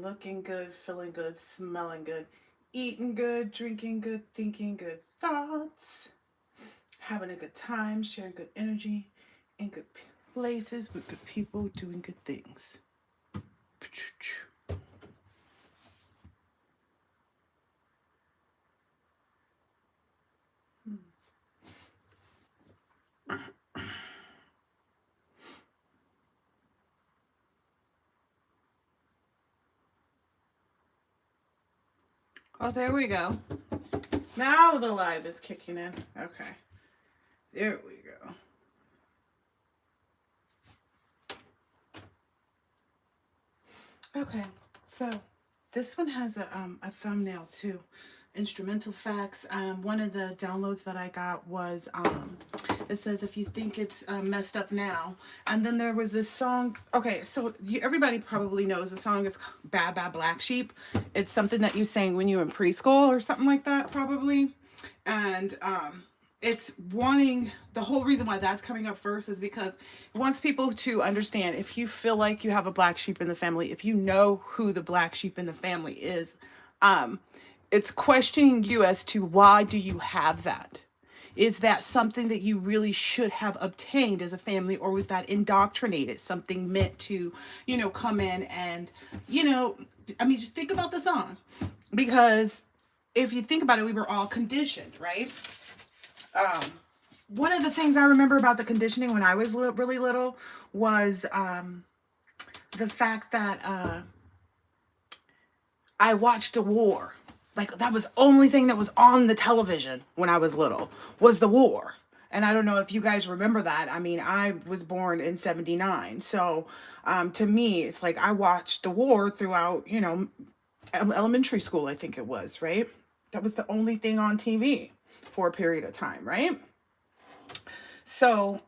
looking good, feeling good, smelling good, eating good, drinking good, thinking good thoughts, having a good time, sharing good energy in good places with good people, doing good things. Oh, there we go. Now the live is kicking in. Okay. There we go. Okay, so this one has a thumbnail too. Instrumental facts. One of the downloads that I got was it says if you think it's messed up now, and then there was this song. Okay, so everybody probably knows the song. It's Bad Bad Black Sheep. It's something that you sang when you were in preschool or something like that, probably. And it's wanting, the whole reason why that's coming up first is because it wants people to understand, if you feel like you have a black sheep in the family, if you know who the black sheep in the family is, it's questioning you as to why do you have that? Is that something that you really should have obtained as a family, or was that indoctrinated, something meant to, come in and, just think about the song. Because if you think about it, we were all conditioned, right? One of the things I remember about the conditioning when I was really little was the fact that I watched a war. Like, that was the only thing that was on the television when I was little, was the war. And I don't know if you guys remember that. I mean, I was born in 79. So to me, it's like I watched the war throughout, elementary school, I think it was, right? That was the only thing on TV for a period of time, right? So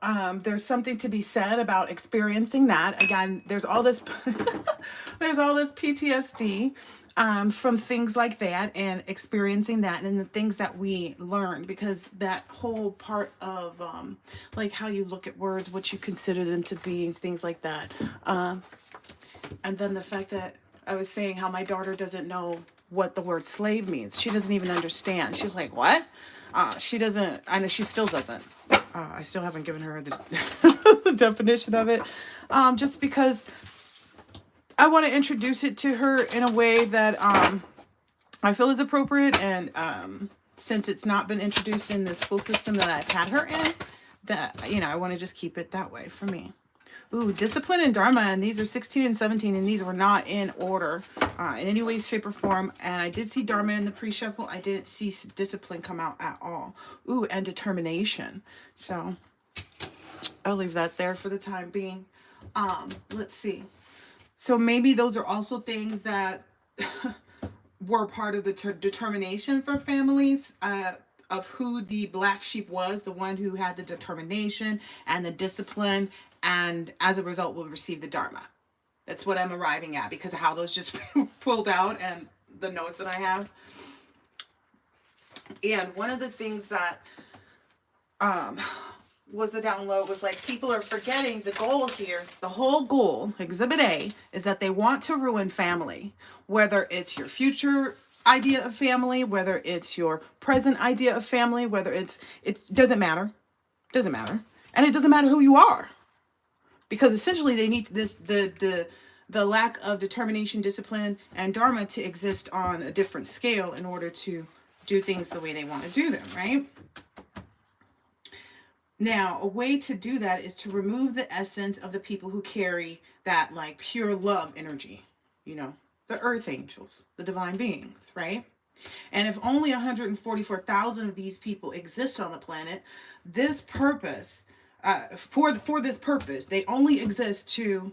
there's something to be said about experiencing that. Again, there's all this there's all this PTSD from things like that, and experiencing that, and the things that we learned, because that whole part of like how you look at words, what you consider them to be, and things like that. And then the fact that I was saying how my daughter doesn't know what the word slave means. She doesn't even understand. She's like, what? She doesn't, I know she still doesn't. I still haven't given her the, the definition of it. Just because I want to introduce it to her in a way that I feel is appropriate. And since it's not been introduced in the school system that I've had her in, that, I want to just keep it that way for me. Ooh, discipline and dharma, and these are 16 and 17, and these were not in order in any way, shape, or form. And I did see dharma in the pre-shuffle. I didn't see discipline come out at all. Ooh, and determination. So I'll leave that there for the time being. Let's see. So maybe those are also things that were part of the determination for families. Of who the black sheep was, the one who had the determination and the discipline, and as a result will receive the dharma. That's what I'm arriving at because of how those just pulled out and the notes that I have. And one of the things that was the download was like, people are forgetting the goal here. The whole goal, exhibit A, is that they want to ruin family, whether it's your future idea of family, whether it's your present idea of family, whether it doesn't matter. Doesn't matter. And it doesn't matter who you are. Because essentially they need the lack of determination, discipline, and dharma to exist on a different scale in order to do things the way they want to do them, right? Now, a way to do that is to remove the essence of the people who carry that like pure love energy, the earth angels, the divine beings, right? And if only 144,000 of these people exist on the planet, this purpose, for this purpose, they only exist to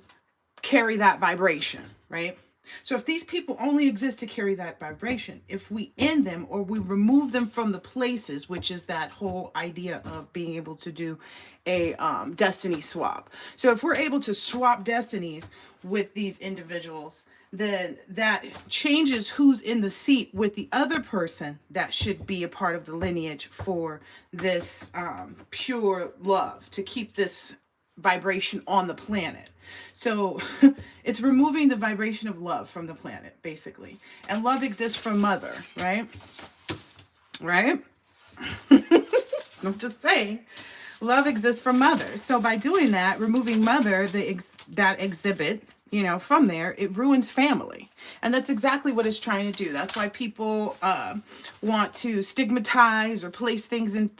carry that vibration, right? So if these people only exist to carry that vibration, if we end them or we remove them from the places, which is that whole idea of being able to do a destiny swap. So if we're able to swap destinies with these individuals, then that changes who's in the seat with the other person that should be a part of the lineage for this pure love, to keep this vibration on the planet. So it's removing the vibration of love from the planet, basically. And love exists from mother, right? Right? I'm just saying. Love exists from mother. So by doing that, removing mother, that exhibit, from there, it ruins family. And that's exactly what it's trying to do. That's why people want to stigmatize or place things in,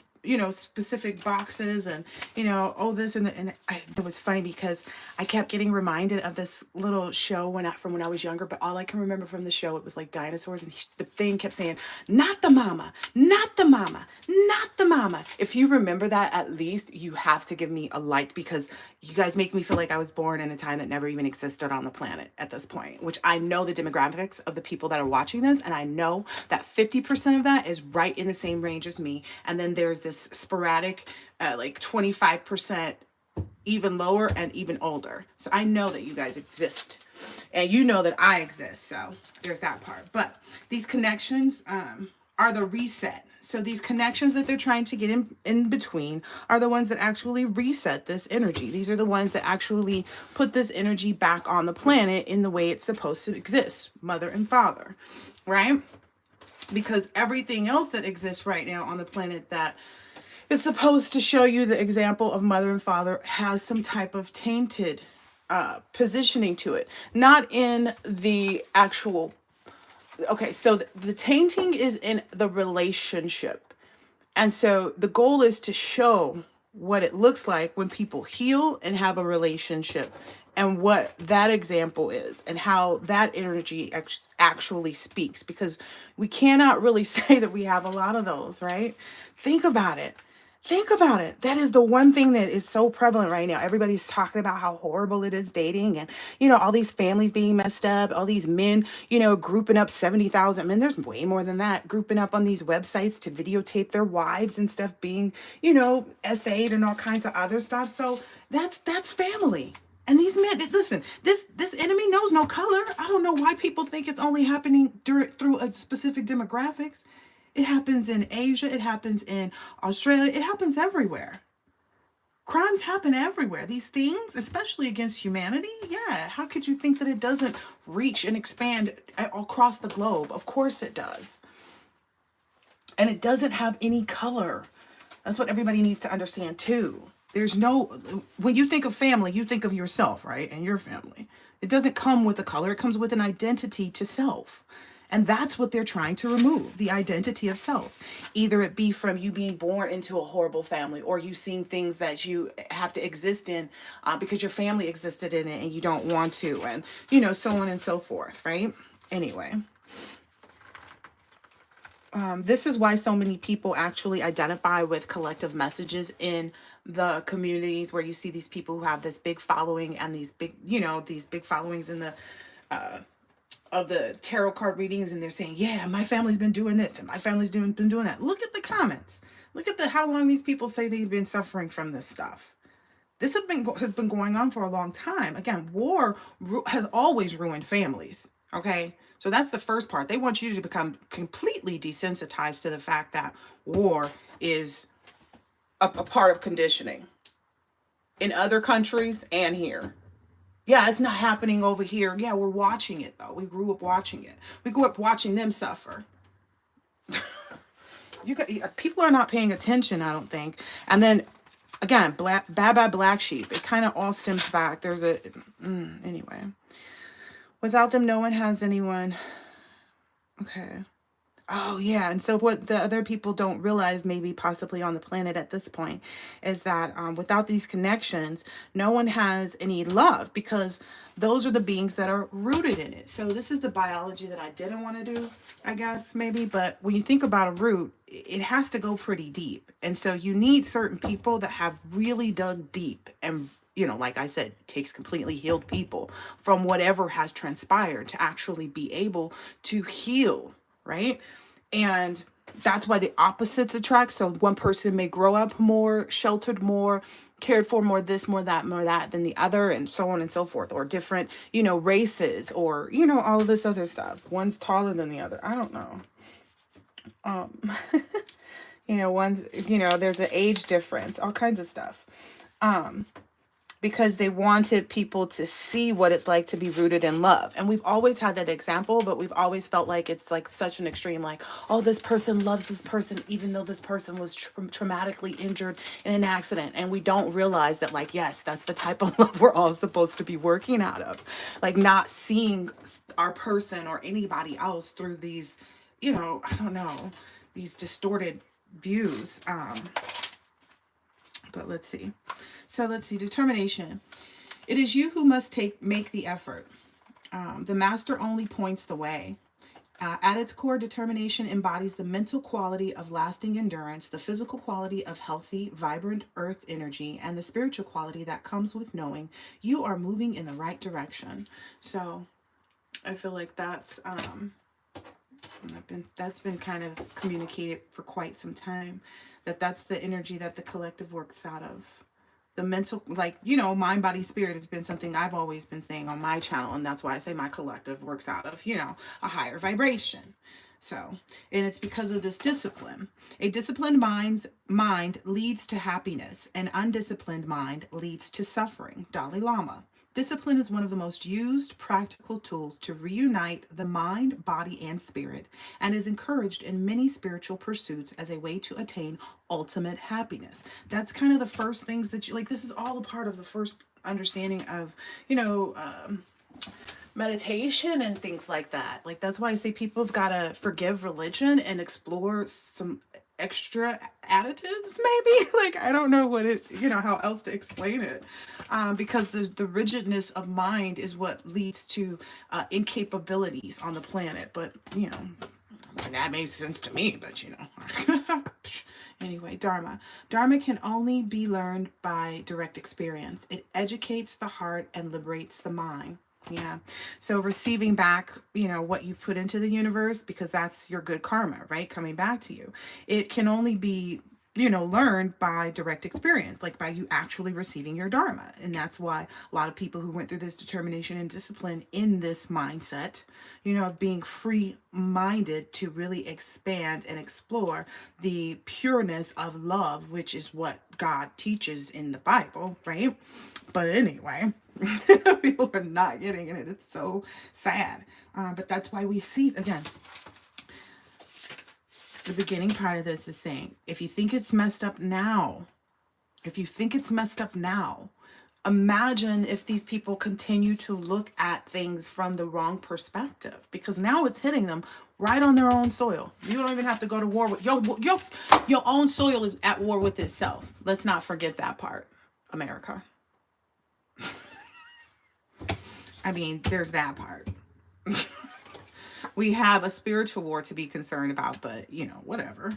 specific boxes, and, oh, this and it was funny because I kept getting reminded of this little show from when I was younger, but all I can remember from the show, it was like dinosaurs, and the thing kept saying, not the mama, not the mama, not the mama. If you remember that, at least you have to give me a like, because you guys make me feel like I was born in a time that never even existed on the planet at this point, which I know the demographics of the people that are watching this, and I know that 50% of that is right in the same range as me. And then there's this sporadic, like 25% even lower and even older. So I know that you guys exist, and you know that I exist. So there's that part. But these connections are the reset. So these connections that they're trying to get in between are the ones that actually reset this energy. These are the ones that actually put this energy back on the planet in the way it's supposed to exist, mother and father, right? Because everything else that exists right now on the planet that is supposed to show you the example of mother and father has some type of tainted positioning to it. Not in the actual... Okay, so the tainting is in the relationship. And so the goal is to show what it looks like when people heal and have a relationship, and what that example is, and how that energy actually speaks, because we cannot really say that we have a lot of those, right? Think about it. Think about it. That is the one thing that is so prevalent right now. Everybody's talking about how horrible it is dating, and, all these families being messed up, all these men, grouping up 70,000 men. There's way more than that, grouping up on these websites to videotape their wives and stuff being, essayed and all kinds of other stuff. So that's family. And these men, listen, this enemy knows no color. I don't know why people think it's only happening through a specific demographics. It happens in Asia. It happens in Australia. It happens everywhere. Crimes happen everywhere. These things, especially against humanity, yeah. How could you think that it doesn't reach and expand across the globe? Of course it does. And it doesn't have any color. That's what everybody needs to understand too. There's no... When you think of family, you think of yourself, right? And your family. It doesn't come with a color. It comes with an identity to self. And that's what they're trying to remove, the identity of self. Either it be from you being born into a horrible family, or you seeing things that you have to exist in because your family existed in it and you don't want to, and, so on and so forth, right? Anyway. This is why so many people actually identify with collective messages in the communities where you see these people who have this big following, and these big, these big followings in the... of the tarot card readings, and they're saying, yeah, my family's been doing this and my family's been doing that. Look at the comments. Look at how long these people say they've been suffering from this stuff. This has been going on for a long time. Again, war has always ruined families. Okay, so that's the first part. They want you to become completely desensitized to the fact that war is a part of conditioning in other countries and here. Yeah, it's not happening over here. Yeah, we're watching it, though. We grew up watching it. We grew up watching them suffer. People are not paying attention, I don't think. And then, again, bad black sheep. It kind of all stems back. There's anyway. Without them, no one has anyone. Okay. Oh, yeah. And so what the other people don't realize, maybe possibly on the planet at this point, is that without these connections, no one has any love, because those are the beings that are rooted in it. So this is the biology that I didn't want to do, I guess, maybe. But when you think about a root, it has to go pretty deep. And so you need certain people that have really dug deep, and like I said, it takes completely healed people from whatever has transpired to actually be able to heal. Right? And that's why the opposites attract. So one person may grow up more sheltered, more cared for, more this, more that than the other, and so on and so forth, or different, races, or, all of this other stuff. One's taller than the other. I don't know. One's, there's an age difference, all kinds of stuff. because they wanted people to see what it's like to be rooted in love. And we've always had that example, but we've always felt like it's like such an extreme, like, oh, this person loves this person, even though this person was traumatically injured in an accident. And we don't realize that, like, yes, that's the type of love we're all supposed to be working out of. Like, not seeing our person or anybody else through these, I don't know, these distorted views. But let's see. So let's see. Determination. It is you who must make the effort. The master only points the way. At its core, determination embodies the mental quality of lasting endurance, the physical quality of healthy, vibrant earth energy, and the spiritual quality that comes with knowing you are moving in the right direction. So I feel like that's been kind of communicated for quite some time, that's the energy that the collective works out of. The mental, like, mind, body, spirit has been something I've always been saying on my channel, and that's why I say my collective works out of, a higher vibration. So, and it's because of this discipline. A disciplined mind leads to happiness. An undisciplined mind leads to suffering. Dalai Lama. Discipline is one of the most used practical tools to reunite the mind, body, and spirit, and is encouraged in many spiritual pursuits as a way to attain ultimate happiness. That's kind of the first things that this is all a part of the first understanding of, meditation and things like that. Like, that's why I say people have got to forgive religion and explore some extra additives, maybe. Like, I don't know how else to explain it, because the rigidness of mind is what leads to incapabilities on the planet. But that makes sense to me. But anyway, Dharma can only be learned by direct experience. It educates the heart and liberates the mind. Yeah. So receiving back, what you've put into the universe, because that's your good karma, right? Coming back to you. It can only be, learned by direct experience, like by you actually receiving your dharma. And that's why a lot of people who went through this determination and discipline in this mindset, of being free-minded to really expand and explore the pureness of love, which is what God teaches in the Bible, right? But anyway, people are not getting it. It's so sad. But that's why we see, again, the beginning part of this is saying, if you think it's messed up now, imagine if these people continue to look at things from the wrong perspective, because now it's hitting them right on their own soil. You don't even have to go to war with your own soil is at war with itself. Let's not forget that part, America. I mean, there's that part. We have a spiritual war to be concerned about, but, whatever.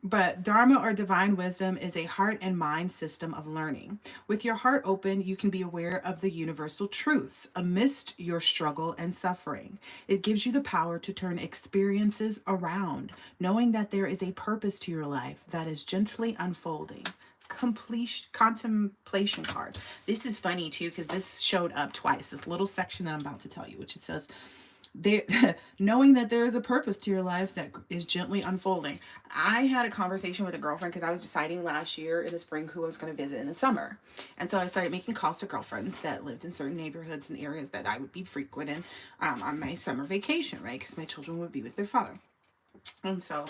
But Dharma, or divine wisdom, is a heart and mind system of learning. With your heart open, you can be aware of the universal truths amidst your struggle and suffering. It gives you the power to turn experiences around, knowing that there is a purpose to your life that is gently unfolding. Contemplation card. This is funny too, because this showed up twice, this little section that I'm about to tell you, which it says knowing that there is a purpose to your life that is gently unfolding. I had a conversation with a girlfriend because I was deciding last year in the spring who I was going to visit in the summer, and so I started making calls to girlfriends that lived in certain neighborhoods and areas that I would be frequenting on my summer vacation, right, because my children would be with their father. And so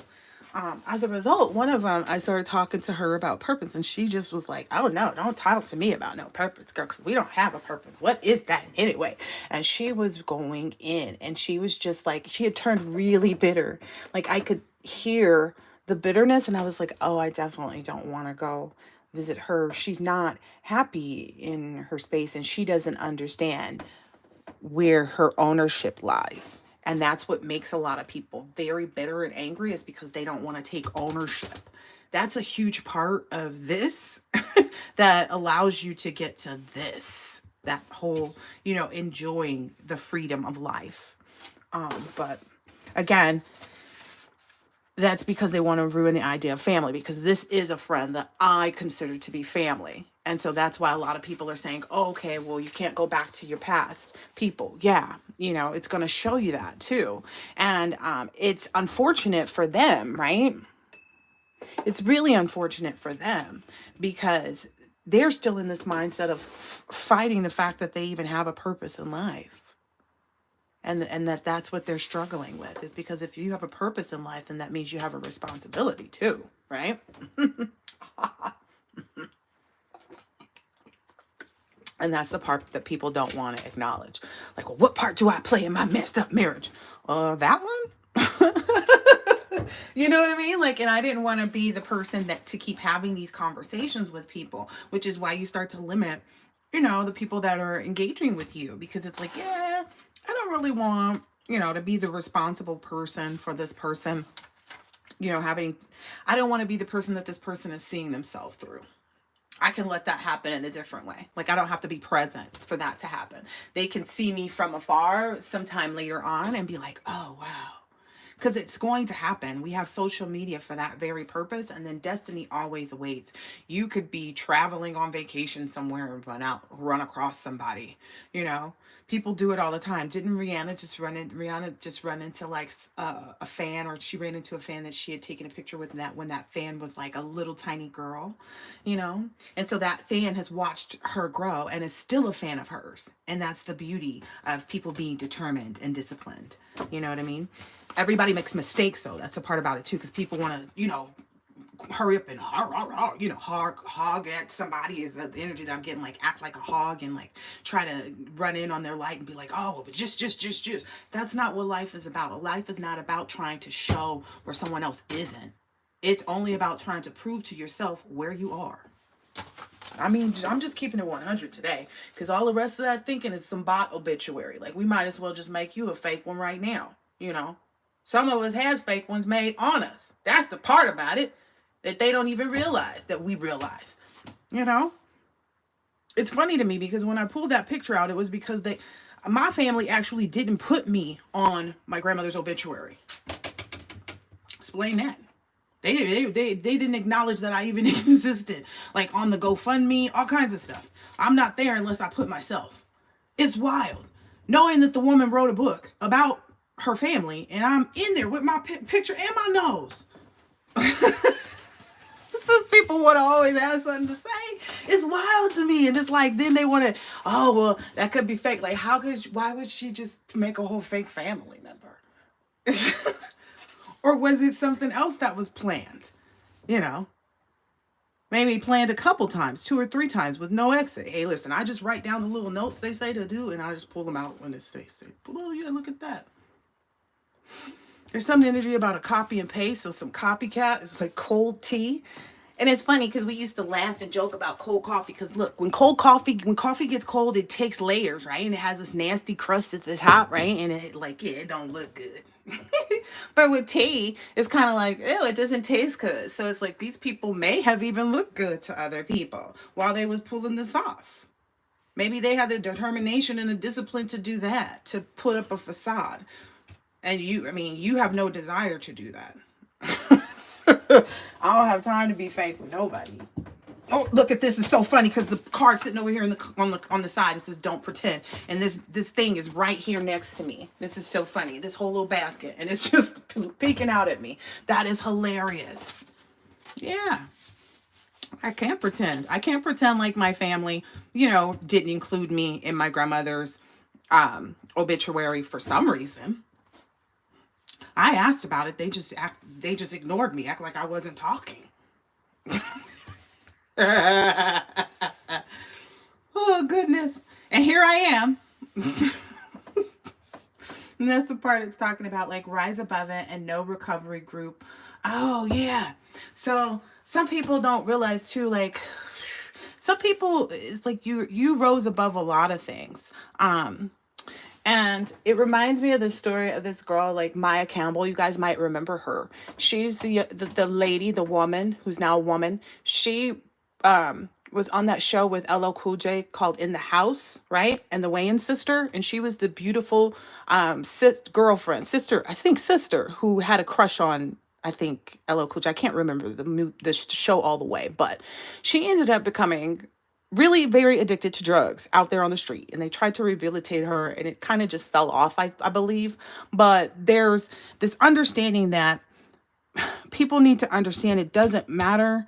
as a result, one of them, I started talking to her about purpose, and she just was like, oh no, don't talk to me about no purpose, girl, because we don't have a purpose. What is that anyway? And she was going in, and she was just like, she had turned really bitter. Like, I could hear the bitterness, and I was like, oh, I definitely don't want to go visit her. She's not happy in her space, and she doesn't understand where her ownership lies. And that's what makes a lot of people very bitter and angry, is because they don't want to take ownership. That's a huge part of this that allows you to get to this, that whole, enjoying the freedom of life. But again, that's because they want to ruin the idea of family, because this is a friend that I consider to be family. And so that's why a lot of people are saying, oh, okay, well, you can't go back to your past people. Yeah, it's going to show you that too. And it's unfortunate for them, right? It's really unfortunate for them, because they're still in this mindset of fighting the fact that they even have a purpose in life. And that's what they're struggling with, is because if you have a purpose in life, then that means you have a responsibility too, right? And that's the part that people don't want to acknowledge. Like, well, what part do I play in my messed up marriage? That one? You know what I mean? Like, and I didn't want to be the person that to keep having these conversations with people, which is why you start to limit, the people that are engaging with you, because it's like, yeah, I don't really want, to be the responsible person for this person, I don't want to be the person that this person is seeing themselves through. I can let that happen in a different way. Like, I don't have to be present for that to happen. They can see me from afar sometime later on and be like, oh, wow. Because it's going to happen. We have social media for that very purpose. And then destiny always awaits. You could be traveling on vacation somewhere and run across somebody, People do it all the time. Didn't Rihanna just run into like a fan, or she ran into a fan that she had taken a picture with, that when that fan was like a little tiny girl, And so that fan has watched her grow and is still a fan of hers. And that's the beauty of people being determined and disciplined. You know what I mean? Everybody makes mistakes, though. That's the part about it too, because people want to, hurry up and hog at somebody, is the energy that I'm getting, like act like a hog and like try to run in on their light and be like, oh, but just. That's not what life is about. Life is not about trying to show where someone else isn't. It's only about trying to prove to yourself where you are. I mean, I'm just keeping it 100 today, because all the rest of that thinking is some bot obituary. Like, we might as well just make you a fake one right now, Some of us have fake ones made on us. That's the part about it that they don't even realize that we realize, It's funny to me, because when I pulled that picture out, it was because my family actually didn't put me on my grandmother's obituary. Explain that. They didn't acknowledge that I even existed, like on the GoFundMe, all kinds of stuff. I'm not there unless I put myself. It's wild. Knowing that the woman wrote a book about her family, and I'm in there with my picture and my nose. People want to always have something to say. It's wild to me. And it's like, then they want to, oh, well, that could be fake. Like, why would she just make a whole fake family member? Or was it something else that was planned? Maybe planned a couple times, 2 or 3 times with no exit. Hey, listen, I just write down the little notes they say to do, and I just pull them out when it's they say, oh, yeah, look at that. There's some energy about a copy and paste, so some copycat. It's like cold tea. And it's funny because we used to laugh and joke about cold coffee, because look, when coffee gets cold, it takes layers, right? And it has this nasty crust at the top, right? And it don't look good. But with tea, it's kind of like, ew, it doesn't taste good. So it's like, these people may have even looked good to other people while they was pulling this off. Maybe they had the determination and the discipline to do that, to put up a facade. And you have no desire to do that. I don't have time to be fake with nobody. Oh, look at this. It's so funny because the card sitting over here on the side, it says don't pretend. And this thing is right here next to me. This is so funny. This whole little basket. And it's just peeking out at me. That is hilarious. Yeah. I can't pretend. I can't pretend like my family, didn't include me in my grandmother's obituary for some reason. I asked about it. They just ignored me, act like I wasn't talking. Oh, goodness. And here I am. And that's the part it's talking about, like, rise above it and no recovery group. Oh, yeah. So some people don't realize, too, like, some people, it's like you rose above a lot of things. And it reminds me of the story of this girl, like Maya Campbell. You guys might remember her. She's the lady, the woman, who's now a woman. She was on that show with LL Cool J called In the House, right? And the Wayans sister. And she was the beautiful sister, who had a crush on, I think, LL Cool J. I can't remember the show all the way. But she ended up becoming really very addicted to drugs out there on the street, and they tried to rehabilitate her, and it kind of just fell off, I believe. But there's this understanding that people need to understand, it doesn't matter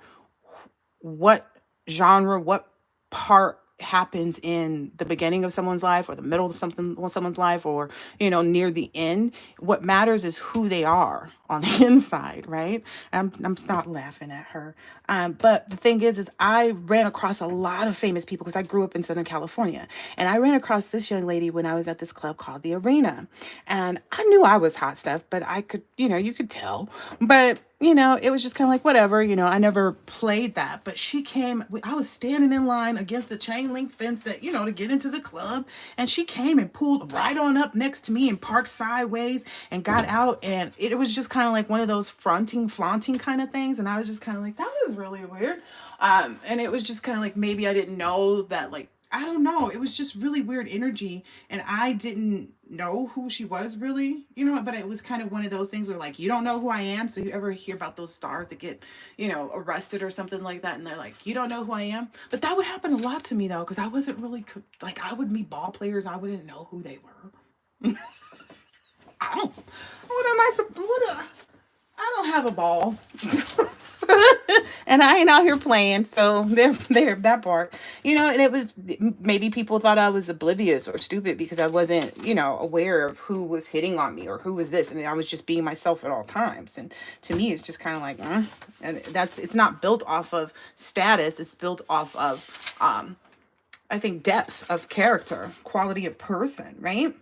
what genre, what part happens in the beginning of someone's life or the middle of someone's life, or near the end. What matters is who they are on the inside, right? I'm not laughing at her. But the thing is I ran across a lot of famous people because I grew up in Southern California, and I ran across this young lady when I was at this club called the Arena, and I knew I was hot stuff, but I could, you could tell, but it was just kind of like, whatever, I never played that. But she came, I was standing in line against the chain link fence that, to get into the club. And she came and pulled right on up next to me and parked sideways and got out. And it was just kind of like one of those flaunting kind of things. And I was just kind of like, that was really weird. And it was just kind of like, maybe I didn't know that, like, I don't know. It was just really weird energy. And I didn't know who she was really, but it was kind of one of those things where, like, you don't know who I am. So you ever hear about those stars that get, arrested or something like that. And they're like, you don't know who I am. But that would happen a lot to me, though, because I wasn't really, like, I would meet ball players. I wouldn't know who they were. I don't, I don't have a ball. And I ain't out here playing, so there that part, and it was, maybe people thought I was oblivious or stupid because I wasn't, aware of who was hitting on me or who was this, and I was just being myself at all times. And to me, it's just kind of like, and it's not built off of status; it's built off of, I think, depth of character, quality of person, right?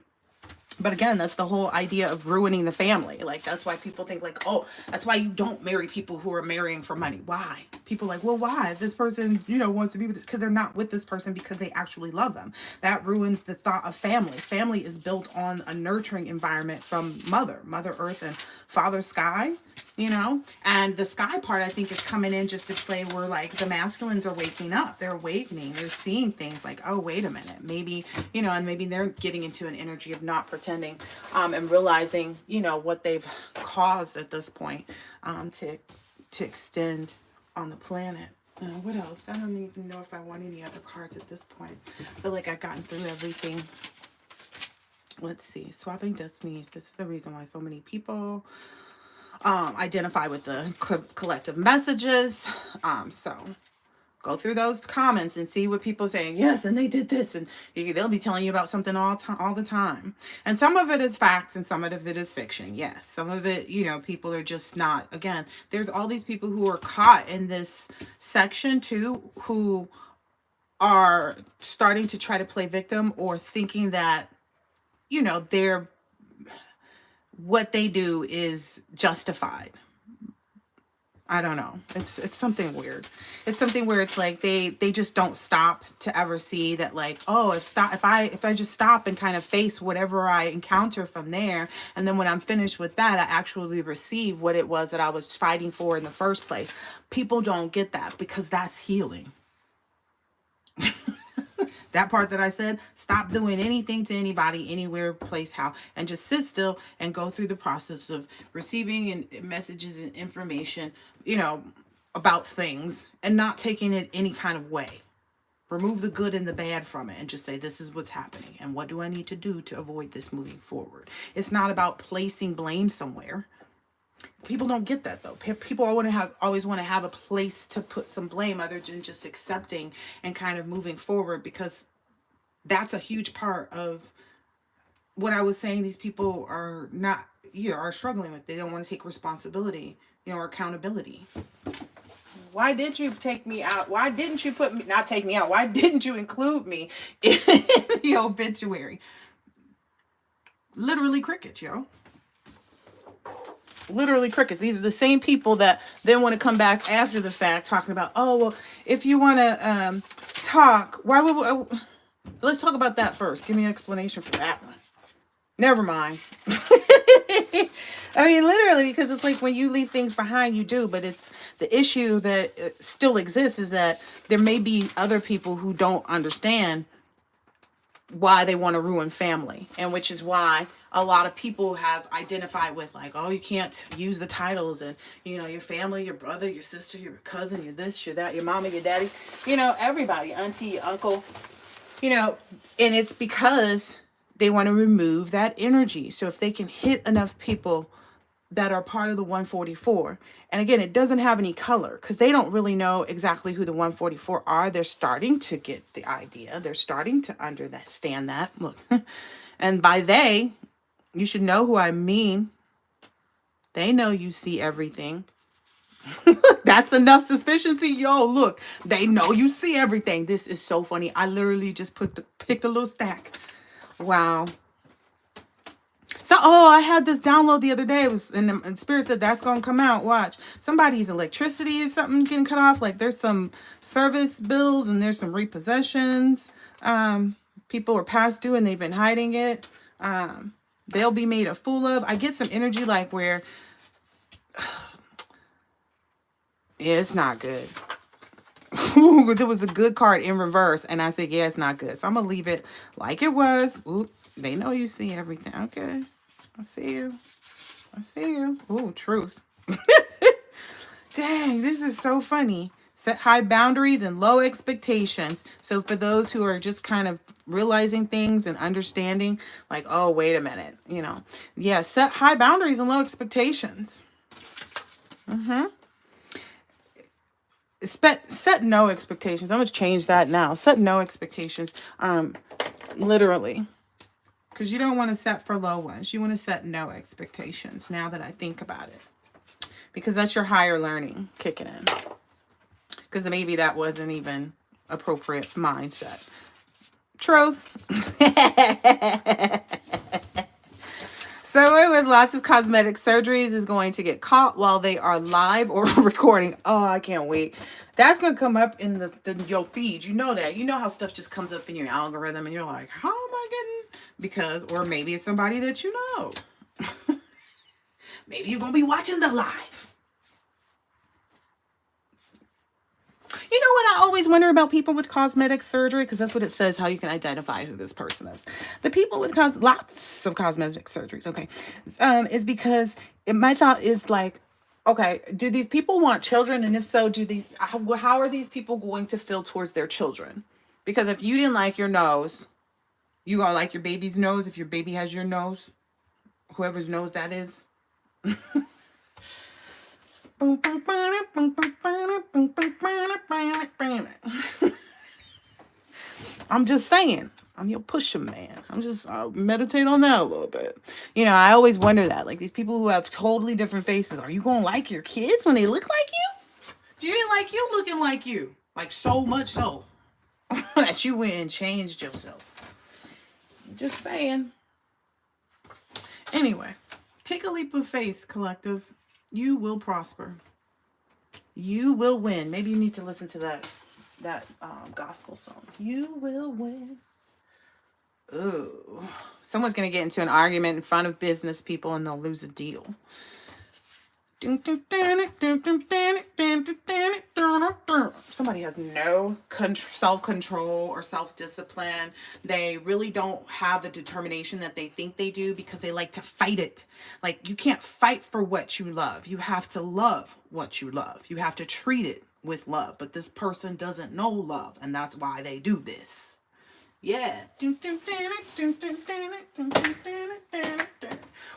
But again, that's the whole idea of ruining the family. Like, that's why people think, like, oh, that's why you don't marry people who are marrying for money. Why? People are like, well, why? If this person, wants to be with, because they're not with this person because they actually love them. That ruins the thought of family. Family is built on a nurturing environment from Mother Earth, and Father Sky, and the sky part, I think, is coming in just to play where, like, the masculines are waking up. They're awakening. They're seeing things like, oh, wait a minute. Maybe, and maybe they're getting into an energy of not pretending, and realizing, what they've caused at this point, to extend on the planet. What else? I don't even know if I want any other cards at this point. I feel like I've gotten through everything. Let's see. Swapping destinies. This is the reason why so many people identify with the collective messages. So go through those comments and see what people are saying. Yes, and they did this, and they'll be telling you about something all the time. And some of it is facts, and some of it is fiction. Yes, some of it, people are just not. Again, there's all these people who are caught in this section too, who are starting to try to play victim, or thinking that, they're, what they do is justified. I don't know. It's something weird. It's something where it's like they just don't stop to ever see that, like, oh, if I just stop and kind of face whatever I encounter from there, and then when I'm finished with that, I actually receive what it was that I was fighting for in the first place. People don't get that, because that's healing. That part that I said, stop doing anything to anybody, anywhere, place, how, and just sit still and go through the process of receiving and messages and information, about things, and not taking it any kind of way. Remove the good and the bad from it and just say, this is what's happening, and what do I need to do to avoid this moving forward? It's not about placing blame somewhere. People don't get that, though. People always want to have a place to put some blame, other than just accepting and kind of moving forward, because that's a huge part of what I was saying. These people are not, are struggling with. They don't want to take responsibility, or accountability. Why did you take me out? Why didn't you not take me out? Why didn't you include me in the obituary? Literally crickets, yo. Literally crickets. These are the same people that then want to come back after the fact talking about, oh, well, if you want to talk, why would we, let's talk about that first. Give me an explanation for that one. Never mind. I mean, literally, because it's like when you leave things behind, you do. But it's the issue that still exists is that there may be other people who don't understand why they want to ruin family. And which is why a lot of people have identified with, like, oh, you can't use the titles, and, your family, your brother, your sister, your cousin, your this, your that, your mama, your daddy, everybody, auntie, your uncle, and it's because they want to remove that energy. So if they can hit enough people that are part of the 144. And again, it doesn't have any color because they don't really know exactly who the 144 are. They're starting to get the idea. They're starting to understand that. Look, and by they, you should know who I mean. They know you see everything. That's enough suspicion. Yo, look, they know you see everything. This is so funny. I literally just picked a little stack. Wow. So, oh, I had this download the other day. It was, and Spirit said that's going to come out. Watch. Somebody's electricity or something getting cut off. Like there's some service bills and there's some repossessions. People are past due and they've been hiding it. They'll be made a fool of. I get some energy like where, yeah, it's not good. Ooh, there was a good card in reverse. And I said, yeah, it's not good. So I'm going to leave it like it was. Oop, they know you see everything. Okay. I see you. I see you. Ooh, truth. Dang, this is so funny. Set high boundaries and low expectations. So for those who are just kind of realizing things and understanding, like, oh, wait a minute, you know. Yeah, set high boundaries and low expectations. Set no expectations. I'm going to change that now. Set no expectations. Literally. Because you don't want to set for low ones. You want to set no expectations now that I think about it. Because that's your higher learning kicking in. Because maybe that wasn't even appropriate mindset. Truth. Someone with lots of cosmetic surgeries is going to get caught while they are live or recording. Oh, I can't wait. That's going to come up in your feed. You know that. You know how stuff just comes up in your algorithm and you're like, how am I getting? Because, or maybe it's somebody that you know. Maybe you're going to be watching the live. You know what I always wonder about people with cosmetic surgery? Because that's what it says, how you can identify who this person is. The people with lots of cosmetic surgeries, okay, is because my thought is like, okay, do these people want children? And if so, how are these people going to feel towards their children? Because if you didn't like your nose, you gonna like your baby's nose if your baby has your nose, whoever's nose that is. I'm just saying, I'm your pusher man. I'll meditate on that a little bit. You know, I always wonder that, like these people who have totally different faces, are you going to like your kids when they look like you? Do you like you looking like you? Like so much so that you went and changed yourself. Just saying. Anyway, take a leap of faith, collective. You will prosper. You will win. Maybe you need to listen to that gospel song. You will win. Ooh. Someone's going to get into an argument in front of business people and they'll lose a deal. Somebody has no self-control or self-discipline. They really don't have the determination that they think they do because they like to fight it. Like, you can't fight for what you love. You have to love what you love. You have to treat it with love. But this person doesn't know love, and that's why they do this. Yeah.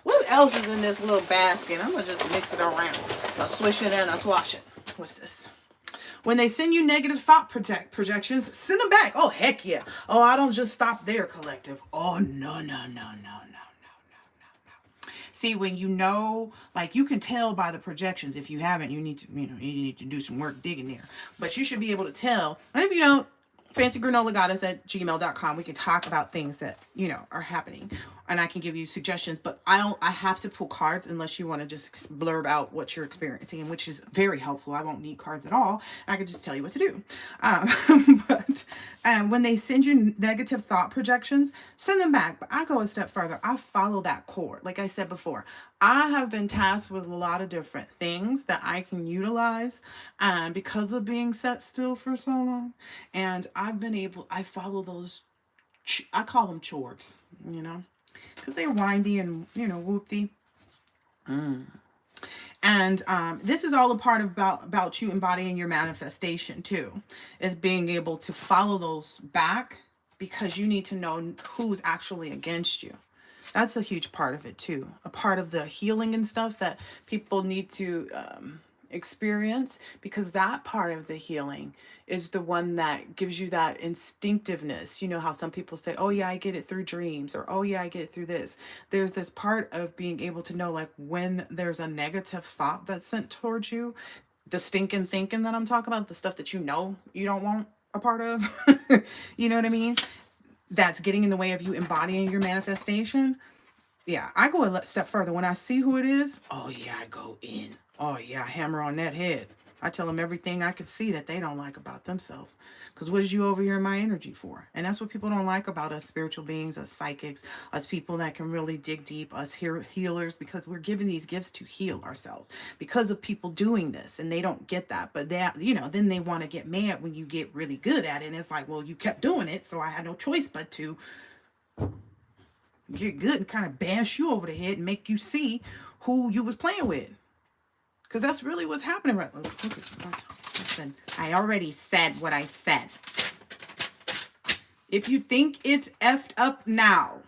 What else is in this little basket? I'm going to just mix it around. I'll swish it and I'll swash it. What's this? When they send you negative thought projections, send them back. Oh, heck yeah. Oh, I don't just stop there, collective. Oh, no. See, when you know, like you can tell by the projections. If you haven't, you need to do some work digging there. But you should be able to tell. And if you don't, fancygranola@gmail.com. We can talk about things that, are happening. And I can give you suggestions, but I have to pull cards unless you want to just blurb out what you're experiencing, which is very helpful. I won't need cards at all. I can just tell you what to do. But when they send you negative thought projections, send them back. But I go a step further. I follow that core. Like I said before, I have been tasked with a lot of different things that I can utilize because of being set still for so long. And I follow those, I call them chores, because they're windy and, whoopty. And this is all a part about you embodying your manifestation too, is being able to follow those back because you need to know who's actually against you. That's a huge part of it too. A part of the healing and stuff that people need to experience, because that part of the healing is the one that gives you that instinctiveness. You know how some people say, oh yeah, I get it through dreams, or oh yeah, I get it through this. There's this part of being able to know, like, when there's a negative thought that's sent towards you, the stinking thinking that I'm talking about, the stuff that you know you don't want a part of. You know what I mean? That's getting in the way of you embodying your manifestation. Yeah, I go a step further. When I see who it is, oh yeah, I go in. Oh yeah, I hammer on that head. I tell them everything I could see that they don't like about themselves. Because what is you over here in my energy for? And that's what people don't like about us spiritual beings, us psychics, us people that can really dig deep, us healers, because we're given these gifts to heal ourselves because of people doing this, and they don't get that. But that, you know, then they want to get mad when you get really good at it. And it's like, well, you kept doing it, so I had no choice but to get good and kind of bash you over the head and make you see who you was playing with. Because that's really what's happening right now. Look at, listen, I already said what I said. If you think it's effed up now,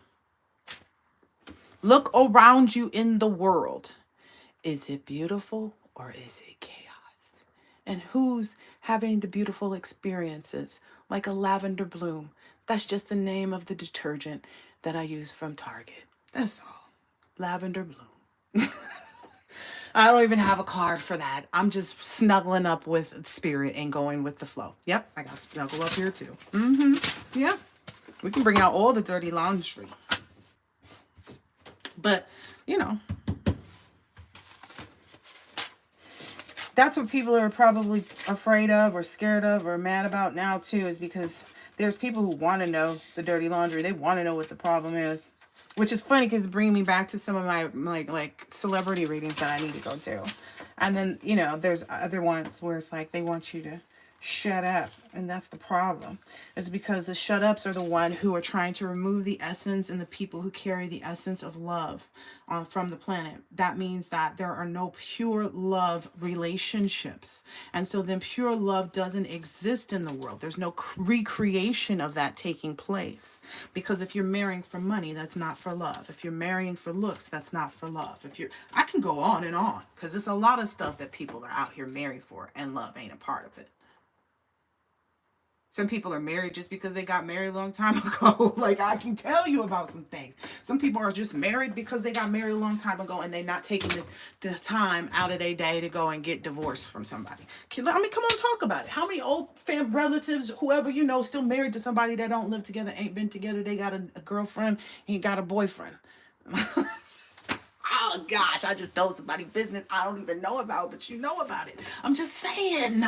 look around you in the world. Is it beautiful or is it chaos? And who's having the beautiful experiences? Like a lavender bloom. That's just the name of the detergent that I use from Target. That's all. Lavender bloom. I don't even have a card for that. I'm just snuggling up with spirit and going with the flow. Yep, I got snuggle up here too. Yep. We can bring out all the dirty laundry. But, you know, that's what people are probably afraid of or scared of or mad about now too, is because there's people who want to know the dirty laundry. They want to know what the problem is. Which is funny because it's bringing me back to some of my like celebrity readings that I need to go to. And then, you know, there's other ones where it's like they want you to shut up. And that's the problem. It's because the shut ups are the one who are trying to remove the essence and the people who carry the essence of love from the planet. That means that there are no pure love relationships. And so then pure love doesn't exist in the world. There's no recreation of that taking place. Because if you're marrying for money, that's not for love. If you're marrying for looks, that's not for love. I can go on and on, because there's a lot of stuff that people are out here married for, and love ain't a part of it. Some people are married just because they got married a long time ago. Like, I can tell you about some things. Some people are just married because they got married a long time ago and they're not taking the time out of their day to go and get divorced from somebody. I mean, come on, talk about it. How many old relatives, whoever you know, still married to somebody that don't live together, ain't been together, they got a girlfriend, ain't got a boyfriend. Oh, gosh, I just told somebody business I don't even know about, but you know about it. I'm just saying.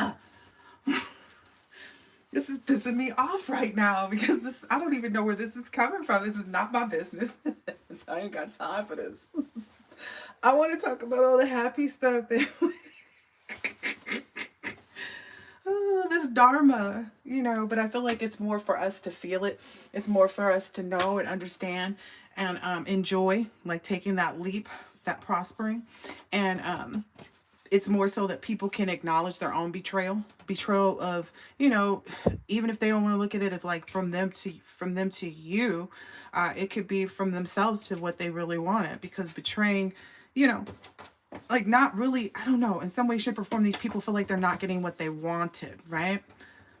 This is pissing me off right now because I don't even know where this is coming from. This is not my business. I ain't got time for this. I want to talk about all the happy stuff that this dharma, you know, but I feel like it's more for us to feel it. It's more for us to know and understand and enjoy, like taking that leap, that prospering. And it's more so that people can acknowledge their own betrayal of, you know, even if they don't want to look at it as like from them to you, it could be from themselves to what they really wanted, because betraying, you know, like not really, I don't know, in some way, shape or form, these people feel like they're not getting what they wanted, right?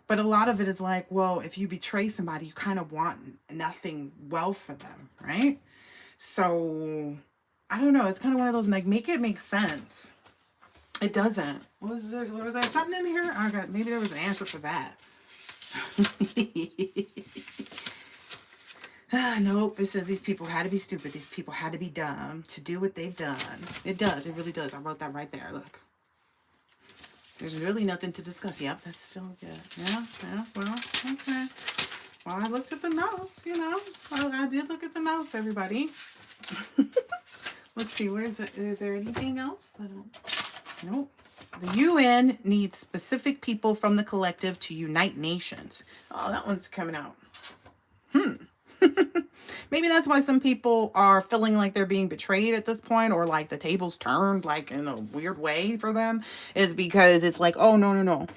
But a lot of it is like, well, if you betray somebody, you kind of want nothing well for them, right? So I don't know, it's kind of one of those, like, make it make sense. It doesn't. Was there something in here? Oh God, maybe there was an answer for that. Nope. It says these people had to be stupid. These people had to be dumb to do what they've done. It does. It really does. I wrote that right there. Look. There's really nothing to discuss. Yep, that's still good. Yeah. Well, okay. Well, I looked at the notes, you know. I did look at the notes, everybody. Let's see. Is there anything else? I don't... Nope. The UN needs specific people from the collective to unite nations. Oh, that one's coming out. Maybe that's why some people are feeling like they're being betrayed at this point, or like the tables turned like in a weird way for them, is because it's like, oh, no.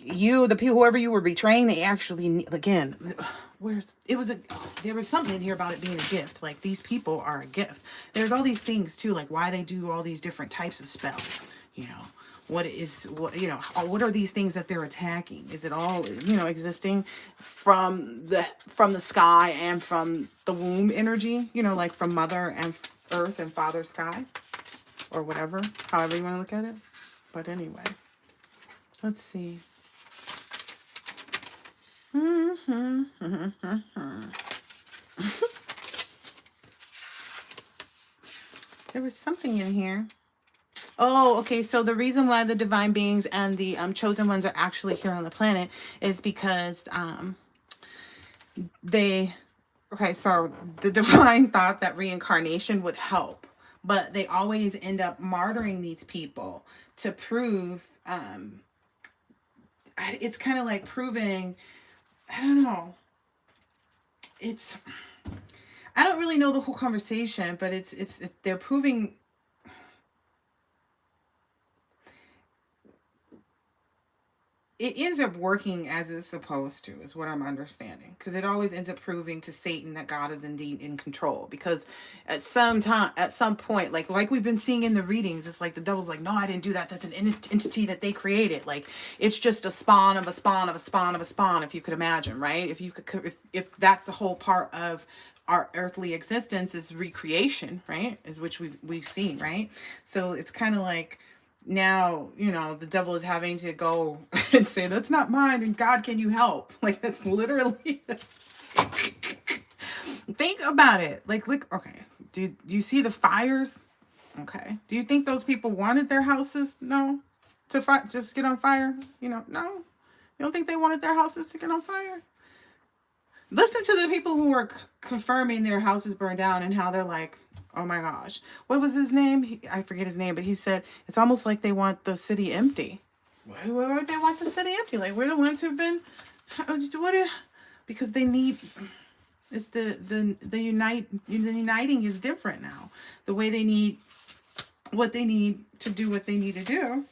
You, the people, whoever you were betraying, they actually, again, there was something in here about it being a gift. Like, these people are a gift. There's all these things too, like why they do all these different types of spells, you know. What are these things that they're attacking? Is it all, existing from the sky and from the womb energy, like from mother and earth and father sky, or whatever, however you want to look at it. But anyway, let's see. There was something in here. Oh, okay. So the reason why the divine beings and the chosen ones are actually here on the planet is because so the divine thought that reincarnation would help, but they always end up martyring these people to prove, it's kind of like proving, I don't know. I don't really know the whole conversation, but they're proving, it ends up working as it's supposed to, is what I'm understanding. Because it always ends up proving to Satan that God is indeed in control. Because at some point, like we've been seeing in the readings, it's like the devil's like, no, I didn't do that. That's an entity that they created. Like, it's just a spawn of a spawn of a spawn of a spawn, if you could imagine, right? If that's the whole part of our earthly existence, is recreation, right? Is which we've seen, right? So it's kind of like, now, the devil is having to go and say, that's not mine, and God, can you help? Like, that's literally think about it. Like, look, okay, do you see the fires? Okay, do you think those people wanted their houses just get on fire? No, you don't think they wanted their houses to get on fire? Listen to the people who are confirming their houses burned down and how they're like, oh my gosh, what was his name? I forget his name, but he said it's almost like they want the city empty. Why would they want the city empty? Like, we're the ones who've been, because they need, it's the uniting is different now. The way they need, what they need to do what they need to do.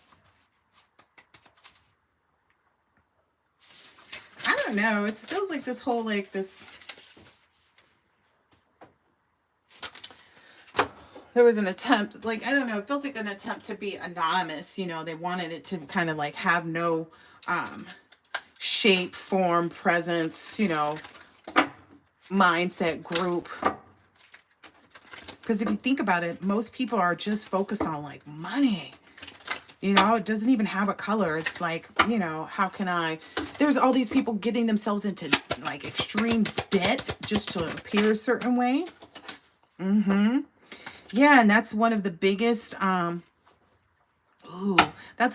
I don't know. It feels like this whole, like, this. There was an attempt, like, I don't know, it feels like an attempt to be anonymous. They wanted it to kind of like have no shape, form, presence, mindset, group. Because if you think about it, most people are just focused on, like, money. It doesn't even have a color. It's like, how can there's all these people getting themselves into, like, extreme debt just to appear a certain way. Yeah, and that's one of the biggest, that's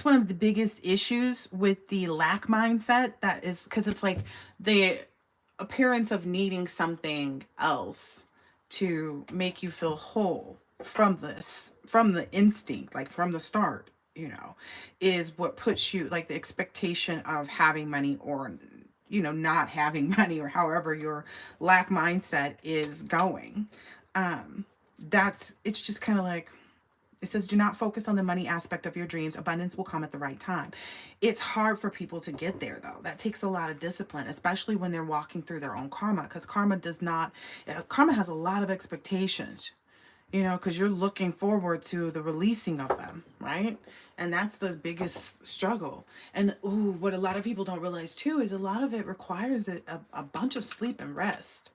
one of the biggest issues with the lack mindset. That is because it's like the appearance of needing something else to make you feel whole from the instinct, like from the start. Is what puts you, like, the expectation of having money or, not having money, or however your lack mindset is going. It's just kind of like, it says, do not focus on the money aspect of your dreams. Abundance will come at the right time. It's hard for people to get there, though. That takes a lot of discipline, especially when they're walking through their own karma, because karma has a lot of expectations. Because you're looking forward to the releasing of them, right? And that's the biggest struggle. And what a lot of people don't realize too is a lot of it requires a bunch of sleep and rest.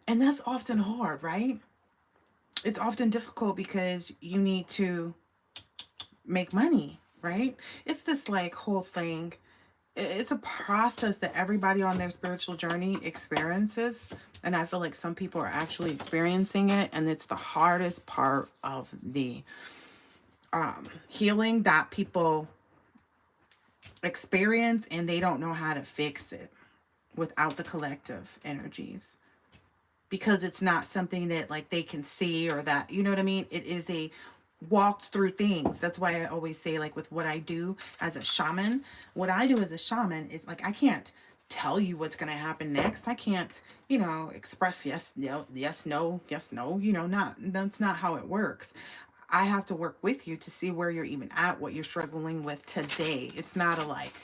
And that's often hard, right? It's often difficult because you need to make money, right? It's this, like, whole thing. It's a process that everybody on their spiritual journey experiences. And I feel like some people are actually experiencing it. And it's the hardest part of the healing that people experience. And they don't know how to fix it without the collective energies. Because it's not something that, like, they can see, or that, you know what I mean? It is a walked through things. That's why I always say, like, with what I do as a shaman, what I do as a shaman is, like, I can't tell you what's going to happen next. I can't, express yes, no, yes, no, yes, no, that's not how it works. I have to work with you to see where you're even at, what you're struggling with today. It's not a, like,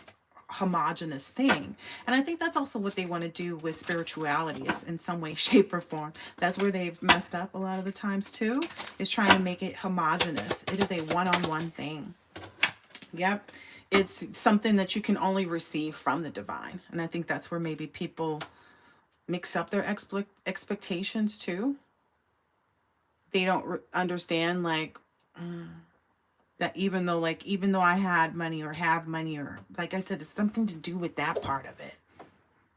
homogenous thing. And I think that's also what they want to do with spirituality, is in some way, shape, or form. That's where they've messed up a lot of the times too, is trying to make it homogenous. It is a one-on-one thing. Yep. It's something that you can only receive from the divine. And I think that's where maybe people mix up their expectations too. They don't understand, like, that even though I had money or have money, or like I said, it's something to do with that part of it.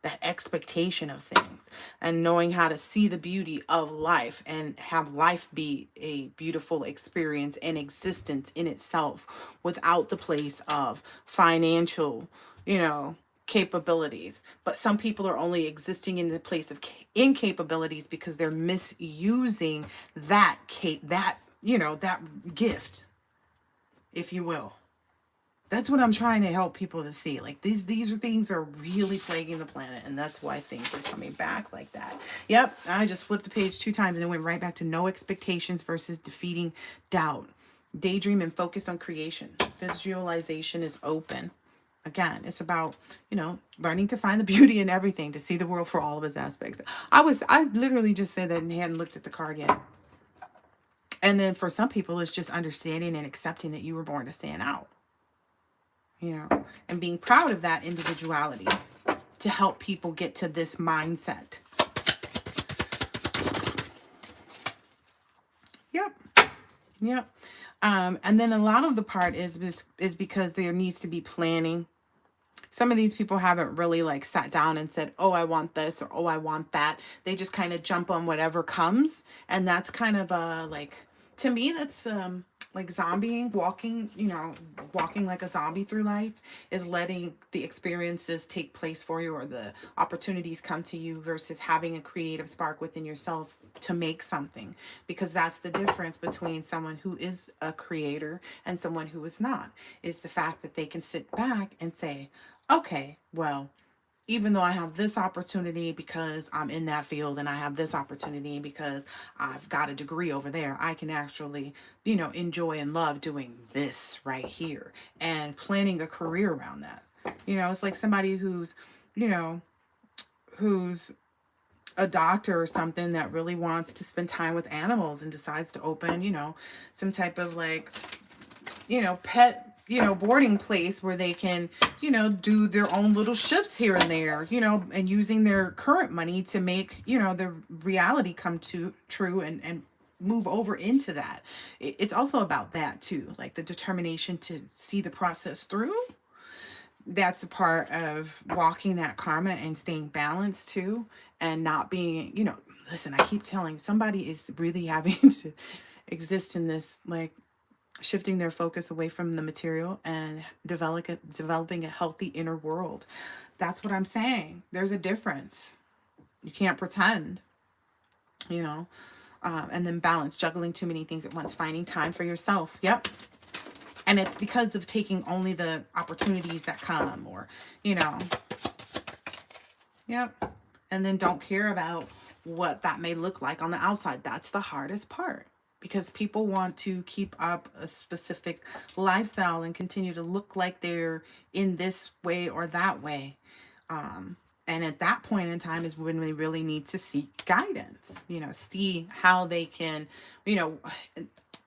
That expectation of things, and knowing how to see the beauty of life and have life be a beautiful experience and existence in itself, without the place of financial, capabilities. But some people are only existing in the place of incapabilities because they're misusing that that gift, if you will. That's what I'm trying to help people to see. Like, these things are really plaguing the planet, and that's why things are coming back like that. Yep, I just flipped the page 2 times and it went right back to no expectations versus defeating doubt. Daydream and focus on creation. Visualization is open. Again, it's about, learning to find the beauty in everything, to see the world for all of its aspects. I literally just said that and hadn't looked at the card yet. And then for some people, it's just understanding and accepting that you were born to stand out. And being proud of that individuality to help people get to this mindset. Yep. And then a lot of the part is because there needs to be planning. Some of these people haven't really sat down and said, oh, I want this, or oh, I want that. They just kind of jump on whatever comes. And that's kind of to me, that's like zombieing, walking like a zombie through life, is letting the experiences take place for you, or the opportunities come to you, versus having a creative spark within yourself to make something. Because that's the difference between someone who is a creator and someone who is not, is the fact that they can sit back and say, okay, well, even though I have this opportunity because I'm in that field, and I have this opportunity because I've got a degree over there, I can actually, enjoy and love doing this right here, and planning a career around that. It's like somebody who's a doctor or something that really wants to spend time with animals and decides to open, some type of pet boarding place where they can, do their own little shifts here and there, and using their current money to make, the reality come true and move over into that. It's also about that too, like the determination to see the process through. That's a part of walking that karma and staying balanced too, and not being, listen, I keep telling somebody is really having to exist in this, shifting their focus away from the material and developing a healthy inner world. That's what I'm saying. There's a difference. You can't pretend, and then balance, juggling too many things at once, finding time for yourself. Yep. And it's because of taking only the opportunities that come, or, yep. And then don't care about what that may look like on the outside. That's the hardest part. Because people want to keep up a specific lifestyle and continue to look like they're in this way or that way. And at that point in time is when they really need to seek guidance, see how they can,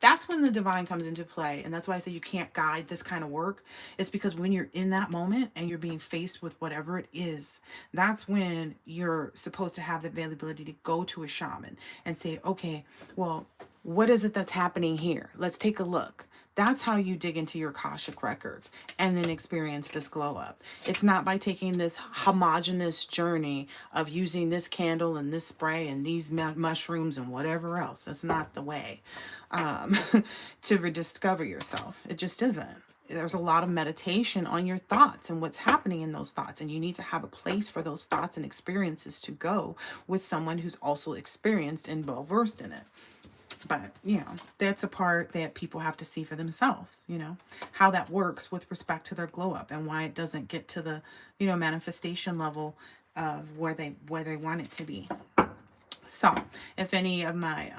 that's when the divine comes into play. And that's why I say you can't guide this kind of work. It's because when you're in that moment and you're being faced with whatever it is, that's when you're supposed to have the availability to go to a shaman and say, okay, well, what is it that's happening here? Let's take a look. That's how you dig into your Akashic records and then experience this glow up. It's not by taking this homogenous journey of using this candle and this spray and these mushrooms and whatever else. That's not the way to rediscover yourself. It just isn't. There's a lot of meditation on your thoughts and what's happening in those thoughts. And you need to have a place for those thoughts and experiences to go with someone who's also experienced and well-versed in it. But, that's a part that people have to see for themselves, how that works with respect to their glow up, and why it doesn't get to the, manifestation level of where they want it to be. So if any of my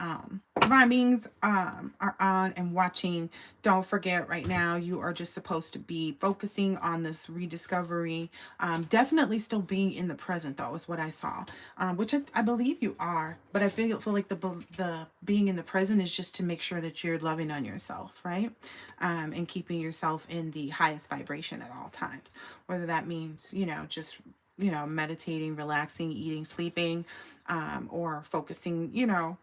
divine beings are on and watching. Don't forget, right now you are just supposed to be focusing on this rediscovery. Definitely still being in the present, though, is what I saw, which I believe you are. But I feel like the being in the present is just to make sure that you're loving on yourself, right? And keeping yourself in the highest vibration at all times. Whether that means, just meditating, relaxing, eating, sleeping, or focusing,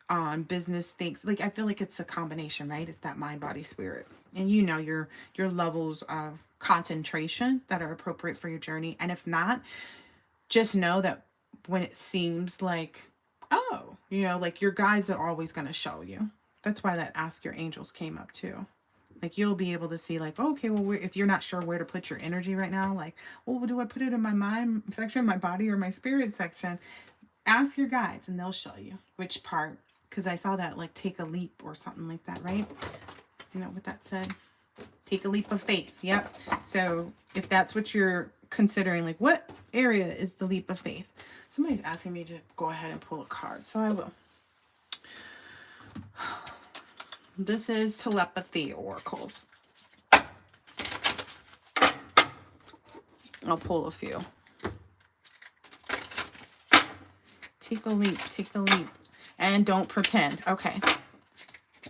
on business things. Like, I feel like it's a combination, right? It's that mind, body, spirit. And your levels of concentration that are appropriate for your journey. And if not, just know that when it seems like, oh, like your guides are always going to show you. That's why that ask your angels came up too. Like, you'll be able to see, like, okay, well, if you're not sure where to put your energy right now, like, well, do I put it in my mind section, my body, or my spirit section? Ask your guides and they'll show you which part. Because I saw that, like, take a leap or something like that, right? You know what that said? Take a leap of faith. Yep. So if that's what you're considering, like, what area is the leap of faith? Somebody's asking me to go ahead and pull a card, so I will. This is telepathy oracles. I'll pull a few. Take a leap, take a leap. And don't pretend. Okay.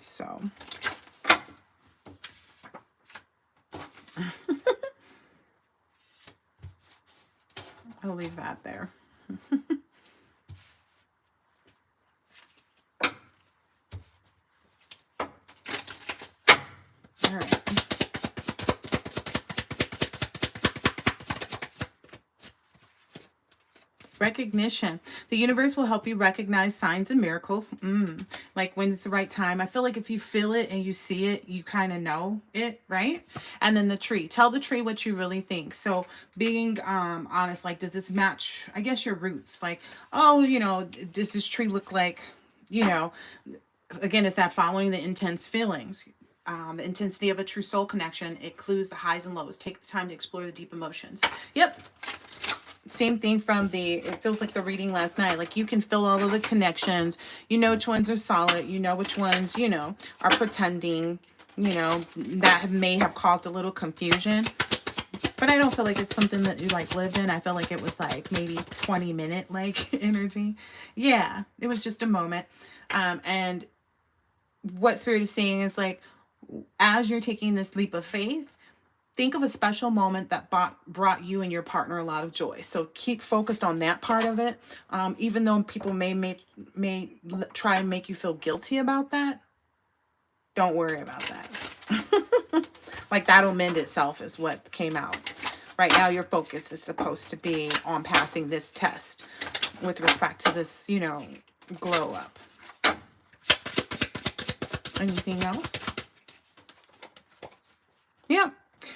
So. I'll leave that there. All right. Recognition. The universe will help you recognize signs and miracles. Like when it's the right time. I feel like if you feel it and you see it, you kind of know it, right? And then the tree. Tell the tree what you really think. So being honest, like, does this match, I guess, your roots? Like, oh, does this tree look like, again, it's that following the intense feelings. The intensity of a true soul connection. It clues the highs and lows. Take the time to explore the deep emotions. Yep. Same thing from it feels like the reading last night. Like, you can feel all of the connections. You know which ones are solid. You know which ones, are pretending, that may have caused a little confusion. But I don't feel like it's something that you, like, lived in. I feel like it was, like, maybe 20-minute, like, energy. Yeah, it was just a moment. And what Spirit is saying is, like, as you're taking this leap of faith, think of a special moment that brought you and your partner a lot of joy. So keep focused on that part of it. Even though people may try and make you feel guilty about that, don't worry about that. Like, that'll mend itself is what came out. Right now, your focus is supposed to be on passing this test with respect to this, glow up. Anything else? Yeah.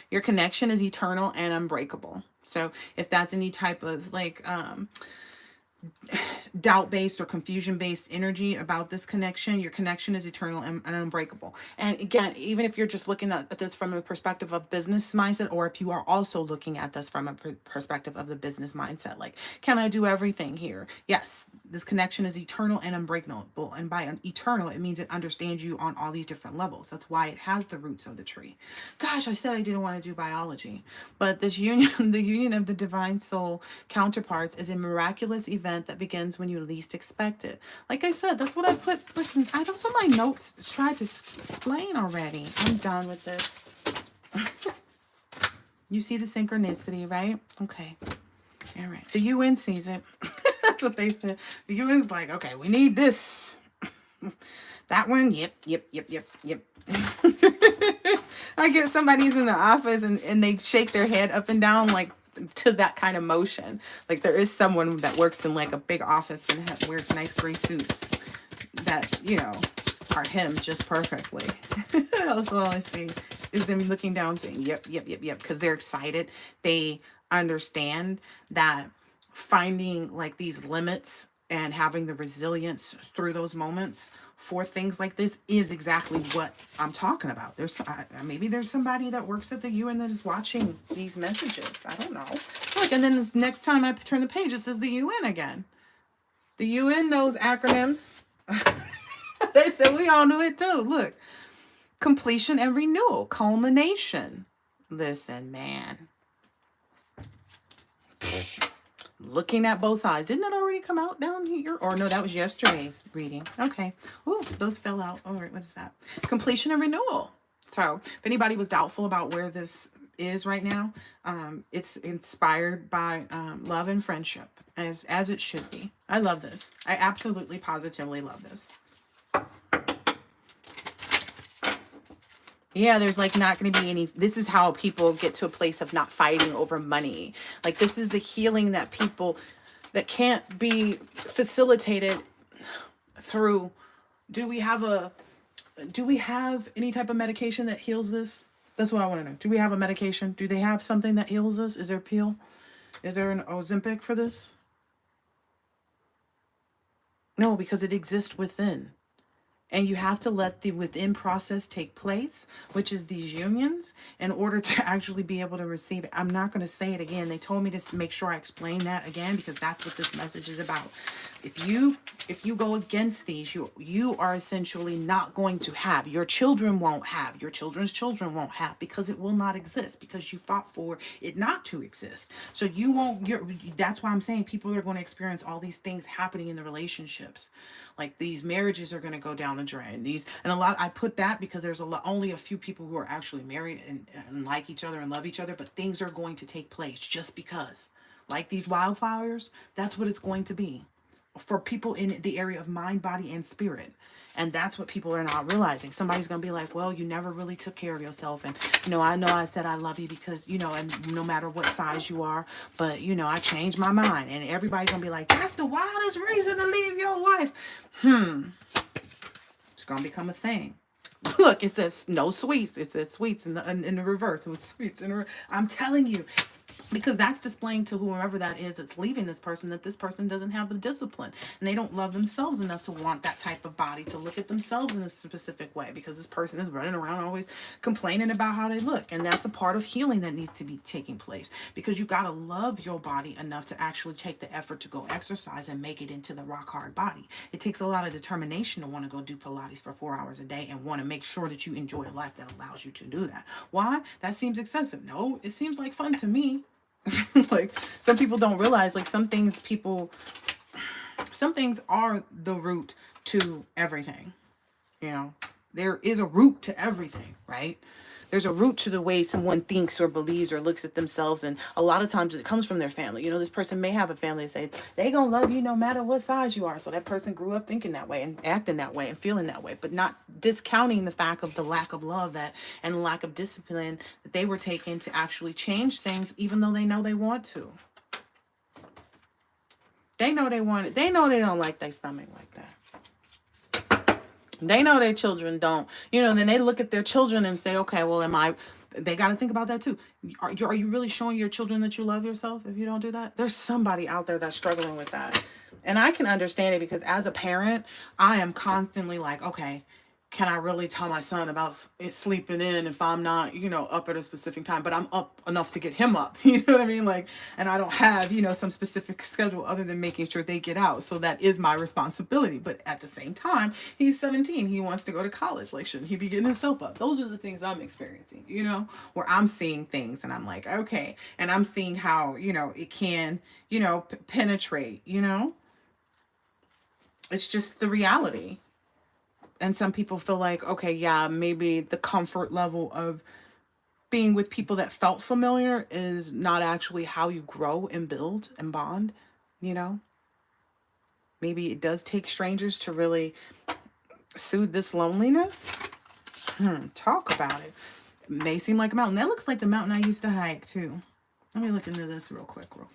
Your connection is eternal and unbreakable. So if that's any type of, like, doubt-based or confusion-based energy about this connection, your connection is eternal and unbreakable. And again, even if you're just looking at this from a perspective of business mindset, or if you are also looking at this from a perspective of the business mindset, like, can I do everything here? Yes, this connection is eternal and unbreakable. And by eternal, it means it understands you on all these different levels. That's why it has the roots of the tree. Gosh, I said I didn't want to do biology. But this union, the union of the divine soul counterparts, is a miraculous event that begins when you least expect it. Like I said, that's what I put. Listen, that's what my notes tried to explain already. I'm done with this. You see the synchronicity, right? Okay. All right. The UN sees it. That's what they said. The UN's like, okay, we need this. That one, yep. I get somebody's in the office and they shake their head up and down, like, to that kind of motion. Like, there is someone that works in, like, a big office and wears nice gray suits that, are him just perfectly. That's all I see is them looking down saying, yep, because they're excited. They understand that finding, like, these limits and having the resilience through those moments for things like this is exactly what I'm talking about. Maybe there's somebody that works at the UN that is watching these messages. I don't know. Look, and then the next time I turn the page, it says the UN again. The UN knows acronyms. They said we all knew it too. Look, completion and renewal, culmination. Listen, man. Looking at both sides. Didn't that already come out down here? Or no, that was yesterday's reading. Okay. Ooh, those fell out. All right, what is that? Completion and renewal. So if anybody was doubtful about where this is right now, it's inspired by love and friendship, as it should be. I love this. I absolutely positively love this. Yeah, there's like not going to be any, this is how people get to a place of not fighting over money. Like this is the healing that people, that can't be facilitated through, do we have any type of medication that heals this? That's what I want to know. Do we have a medication? Do they have something that heals this? Is there a pill? Is there an Ozempic for this? No, because it exists within. And you have to let the within process take place, which is these unions, in order to actually be able to receive it. I'm not going to say it again. They told me to make sure I explain that again, because that's what this message is about. If you go against these, you are essentially not going to have. Your children won't have. Your children's children won't have, because it will not exist, because you fought for it not to exist. So you won't. That's why I'm saying people are going to experience all these things happening in the relationships. Like these marriages are going to go down the drain. And a lot, I put that because there's only a few people who are actually married and like each other and love each other, but things are going to take place just because. Like these wildfires, that's what it's going to be for people in the area of mind, body, and spirit. And that's what people are not realizing. Somebody's going to be like, well, you never really took care of yourself. And, I know I said I love you because, and no matter what size you are, but, I changed my mind. And everybody's going to be like, that's the wildest reason to leave your wife. It's going to become a thing. Look, it says no sweets. It says sweets in the reverse. It was sweets in the reverse. I'm telling you. Because that's displaying to whoever that is that's leaving this person that this person doesn't have the discipline. And they don't love themselves enough to want that type of body, to look at themselves in a specific way. Because this person is running around always complaining about how they look. And that's a part of healing that needs to be taking place. Because you got to love your body enough to actually take the effort to go exercise and make it into the rock hard body. It takes a lot of determination to want to go do Pilates for 4 hours a day and want to make sure that you enjoy a life that allows you to do that. Why? That seems excessive. No, it seems like fun to me. Like some people don't realize, like some things are the root to everything. There is a root to everything, right? There's a root to the way someone thinks or believes or looks at themselves. And a lot of times it comes from their family. This person may have a family that say they gonna love you no matter what size you are. So that person grew up thinking that way and acting that way and feeling that way, but not discounting the fact of the lack of love and the lack of discipline that they were taking to actually change things, even though they know they want to. They know they want it. They know they don't like their stomach like that. They know their children don't, then they look at their children and say, okay, well, they got to think about that too. Are you really showing your children that you love yourself if you don't do that? There's somebody out there that's struggling with that. And I can understand it because as a parent, I am constantly like, okay, can I really tell my son about it sleeping in if I'm not, up at a specific time, but I'm up enough to get him up, you know what I mean? Like, and I don't have, some specific schedule other than making sure they get out. So that is my responsibility. But at the same time, he's 17. He wants to go to college. Like, shouldn't he be getting himself up? Those are the things I'm experiencing, where I'm seeing things and I'm like, okay. And I'm seeing how, it can, penetrate, it's just the reality. And some people feel like, okay, yeah, maybe the comfort level of being with people that felt familiar is not actually how you grow and build and bond, Maybe it does take strangers to really soothe this loneliness. Talk about it. It may seem like a mountain. That looks like the mountain I used to hike, too. Let me look into this real quick. What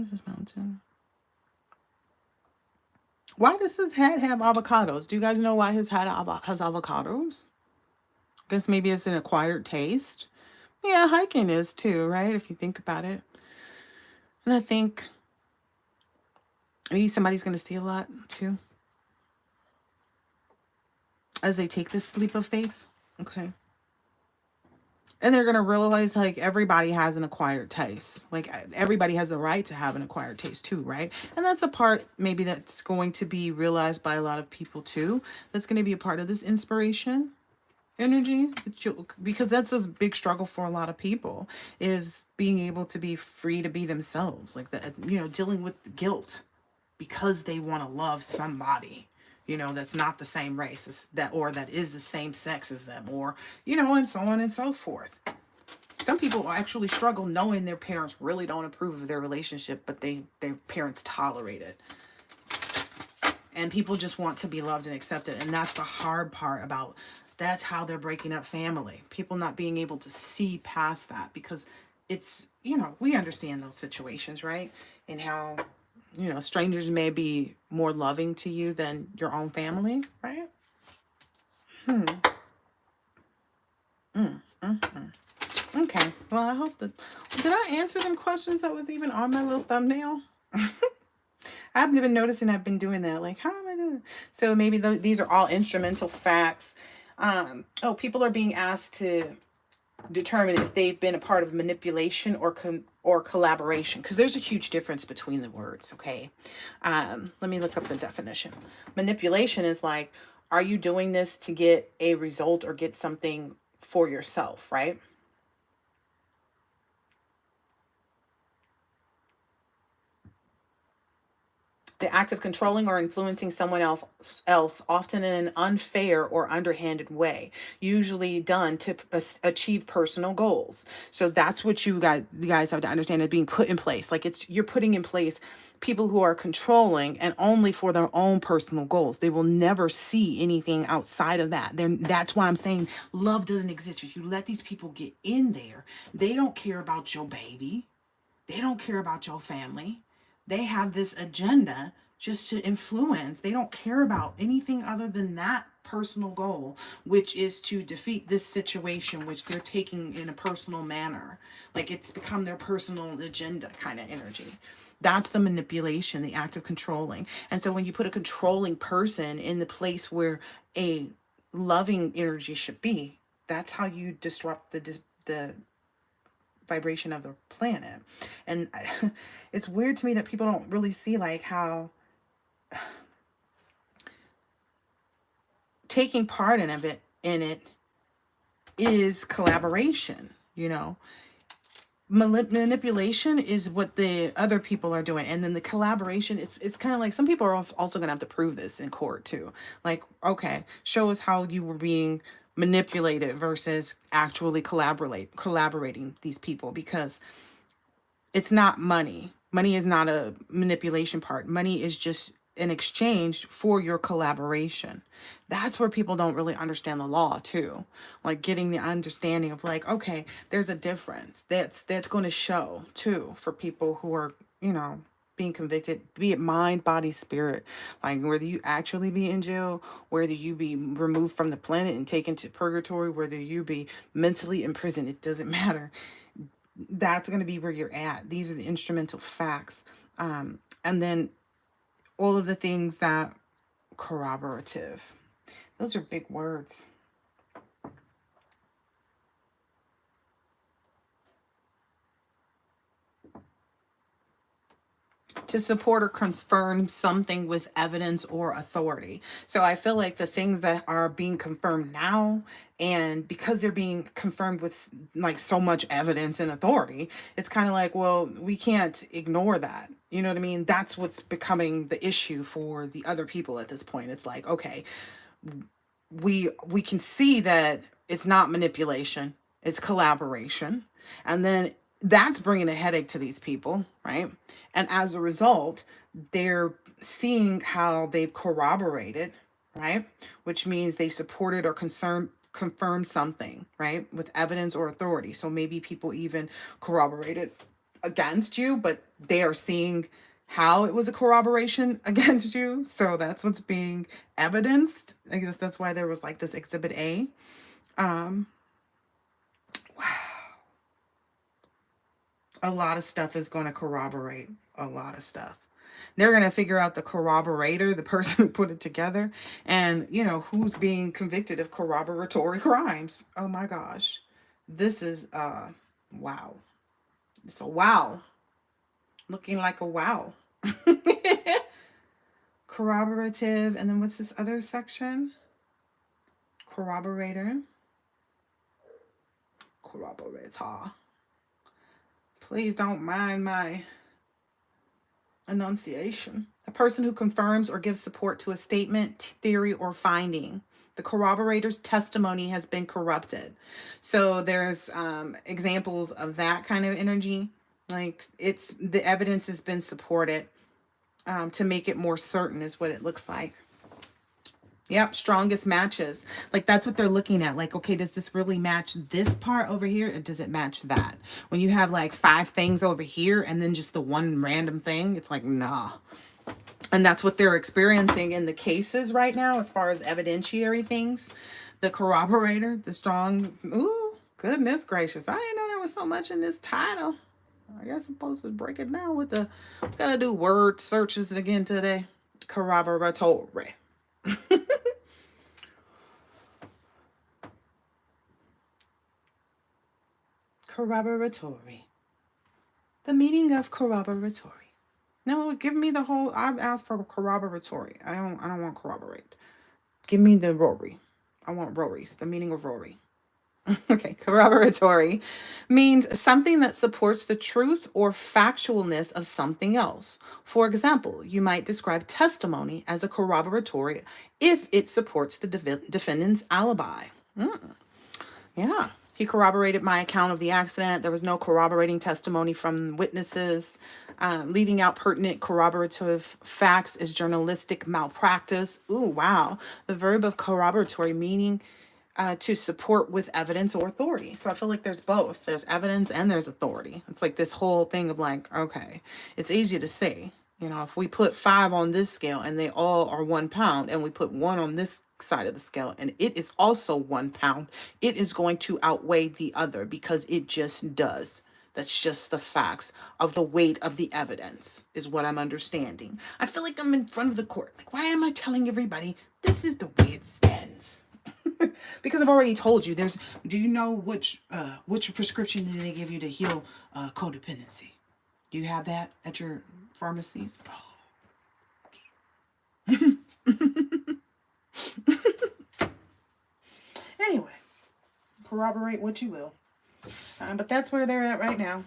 is this mountain? Why does his hat have avocados? Do you guys know why his hat has avocados? Guess maybe it's an acquired taste. Yeah, hiking is too, right? If you think about it. And I think maybe somebody's going to see a lot too. As they take this leap of faith. Okay. And they're going to realize like everybody has an acquired taste. Like everybody has the right to have an acquired taste too, right? And that's a part maybe that's going to be realized by a lot of people too. That's going to be a part of this inspiration energy, because that's a big struggle for a lot of people, is being able to be free to be themselves, like that, dealing with the guilt because they want to love somebody, that's not the same race as that, or that is the same sex as them, or, and so on and so forth. Some people actually struggle knowing their parents really don't approve of their relationship, but their parents tolerate it. And people just want to be loved and accepted. And that's the hard part about, that's how they're breaking up family. People not being able to see past that, because it's, we understand those situations, right? And how, strangers may be more loving to you than your own family, right? Okay. Well, I hope that, did I answer them questions that was even on my little thumbnail? I've been noticing I've been doing that. Like, how am I doing? So maybe these are all instrumental facts. People are being asked to determine if they've been a part of manipulation or collaboration, because there's a huge difference between the words. Okay. Let me look up the definition. Manipulation is like, are you doing this to get a result or get something for yourself, right? The act of controlling or influencing someone else, often in an unfair or underhanded way, usually done to achieve personal goals. So that's what you guys have to understand, is being put in place. Like, you're putting in place people who are controlling and only for their own personal goals. They will never see anything outside of that. That's why I'm saying love doesn't exist. If you let these people get in there, they don't care about your baby. They don't care about your family. They have this agenda just to influence. They don't care about anything other than that personal goal, which is to defeat this situation, which they're taking in a personal manner. Like, it's become their personal agenda kind of energy. That's the manipulation, the act of controlling. And so when you put a controlling person in the place where a loving energy should be, that's how you disrupt the vibration of the planet. And it's weird to me that people don't really see like how taking part in it is collaboration. Manipulation is what the other people are doing, and then the collaboration, it's kind of like, some people are also going to have to prove this in court too. Like, okay, show us how you were being manipulated versus actually collaborating these people, because it's not money. Money is not a manipulation part. Money is just an exchange for your collaboration. That's where people don't really understand the law too. Like, getting the understanding of like, okay, there's a difference. That's going to show too for people who are, being convicted, be it mind, body, spirit. Like, whether you actually be in jail, whether you be removed from the planet and taken to purgatory, whether you be mentally imprisoned, it doesn't matter. That's going to be where you're at. These are the instrumental facts. And then all of the things that corroborative, those are big words. To support or confirm something with evidence or authority. So I feel like the things that are being confirmed now, and because they're being confirmed with like so much evidence and authority, it's kind of like, well, we can't ignore that. You know what I mean? That's what's becoming the issue for the other people at this point. It's like, okay, we can see that it's not manipulation, it's collaboration. And then that's bringing a headache to these people, right? And as a result, they're seeing how they've corroborated, right? Which means they supported or confirmed something, right? With evidence or authority. So maybe people even corroborated against you, but they are seeing how it was a corroboration against you. So that's what's being evidenced. I guess that's why there was like this exhibit A. Wow. A lot of stuff is going to corroborate a lot of stuff. They're going to figure out the corroborator, the person who put it together, and, who's being convicted of corroboratory crimes. Oh my gosh. This is, wow. It's a wow. Looking like a wow. Corroborative. And then what's this other section? Corroborator. Corroborator. Please don't mind my enunciation. A person who confirms or gives support to a statement, theory, or finding. The corroborator's testimony has been corrupted. So there's examples of that kind of energy. Like it's the evidence has been supported to make it more certain is what it looks like. Yep, strongest matches. Like that's what they're looking at. Like, okay, does this really match this part over here or does it match that? When you have like 5 things over here and then just the one random thing, it's like, nah. And that's what they're experiencing in the cases right now as far as evidentiary things. The corroborator, the strong, ooh, goodness gracious. I didn't know there was so much in this title. I guess I'm supposed to break it down with the, gotta do word searches again today. Corroboratory. Corroboratory. The meaning of corroboratory. No, give me the whole. I've asked for corroboratory. I don't want corroborate. Give me the Rory. I want Rory's. The meaning of Rory. Okay, corroboratory means something that supports the truth or factualness of something else. For example, you might describe testimony as a corroboratory if it supports the defendant's alibi. Yeah. He corroborated my account of the accident. There was no corroborating testimony from witnesses. Leaving out pertinent corroborative facts is journalistic malpractice. Ooh, wow. The verb of corroboratory meaning to support with evidence or authority. So I feel like there's both. There's evidence and there's authority. It's like this whole thing of like, okay, it's easy to say, you know, if we put 5 on this scale and they all are 1 pound and we put 1 on this side of the scale and it is also 1 pound, it is going to outweigh the other because it just does. That's just the facts of the weight of the evidence is what I'm understanding. I feel like I'm in front of the court. Like, why am I telling everybody this is the way it stands? Because I've already told you do you know which prescription did they give you to heal codependency? Do you have that at your pharmacies? Oh. Anyway, corroborate what you will. But that's where they're at right now.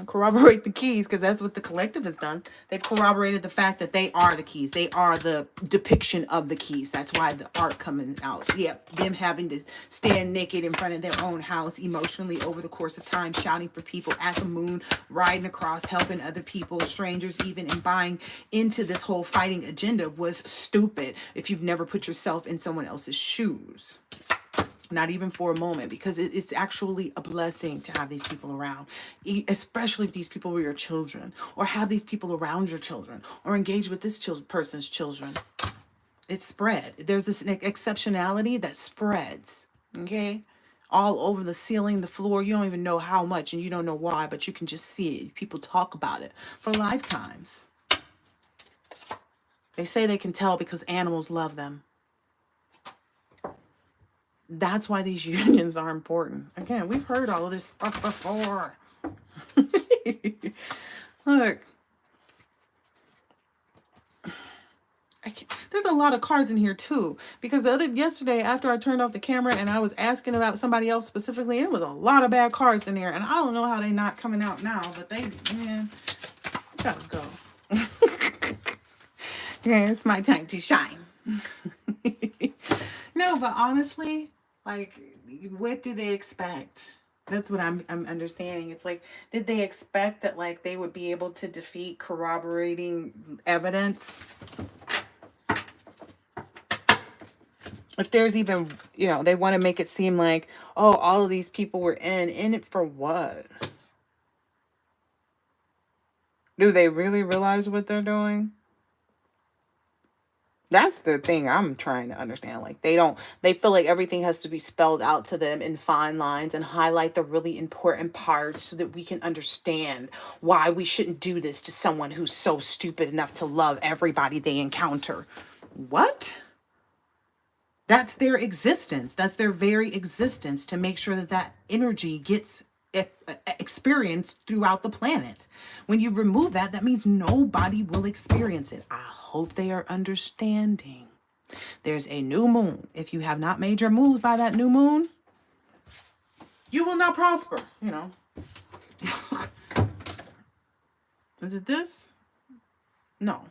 Corroborate the keys because that's what the collective has done. They've corroborated the fact that they are the keys. They are the depiction of the keys. That's why the art coming out. Yep, them having to stand naked in front of their own house emotionally over the course of time, shouting for people at the moon, riding across, helping other people, strangers even, and buying into this whole fighting agenda was stupid if you've never put yourself in someone else's shoes. Not even for a moment, because it's actually a blessing to have these people around, especially if these people were your children, or have these people around your children, or engage with this person's children. It's spread. There's this exceptionality that spreads, okay? All over the ceiling, the floor. You don't even know how much, and you don't know why, but you can just see it. People talk about it for lifetimes. They say they can tell because animals love them. That's why these unions are important. Again, we've heard all of this stuff before. Look. There's a lot of cards in here too. Because yesterday after I turned off the camera and I was asking about somebody else specifically, it was a lot of bad cards in there. And I don't know how they're not coming out now, but they, man, gotta go. Yeah, it's my time to shine. No, but honestly, like, what do they expect? That's what I'm understanding. It's like, did they expect that, like, they would be able to defeat corroborating evidence? If there's even, you know, they want to make it seem like, oh, all of these people were in it for what? Do they really realize what they're doing? That's the thing I'm trying to understand. Like, they feel like everything has to be spelled out to them in fine lines and highlight the really important parts so that we can understand why we shouldn't do this to someone who's so stupid enough to love everybody they encounter. What? That's their existence. That's their very existence, to make sure that that energy gets experienced throughout the planet. When you remove that, that means nobody will experience it. I hope they are understanding. There's a new moon. If you have not made your moves by that new moon, you will not prosper, you know. Is it this? No.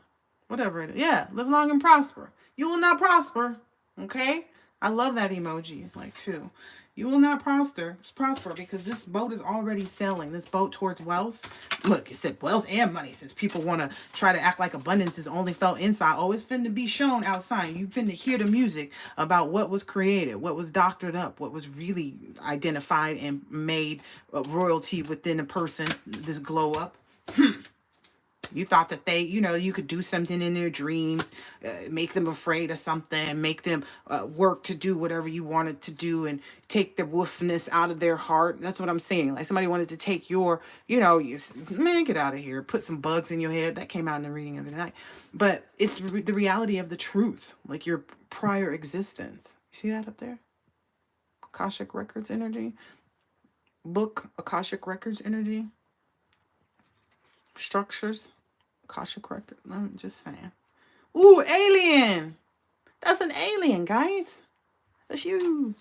Whatever it is. Yeah, live long and prosper. You will not prosper. Okay? I love that emoji, like, too. You will not prosper because this boat is already sailing. This boat towards wealth. Look, it said wealth and money, since people want to try to act like abundance is only felt inside. Oh, it's finna be shown outside. You finna hear the music about what was created, what was doctored up, what was really identified and made royalty within a person, this glow up. You thought that they, you know, you could do something in their dreams, make them afraid of something, make them work to do whatever you wanted to do and take the wolfness out of their heart. That's what I'm saying. Like somebody wanted to take your, you know, man, get out of here. Put some bugs in your head. That came out in the reading of the night. But it's the reality of the truth, like your prior existence. You see that up there? Akashic Records energy. Book, Akashic Records energy. Structures. Akashic record. I'm just saying. Ooh, alien. That's an alien, guys. That's you.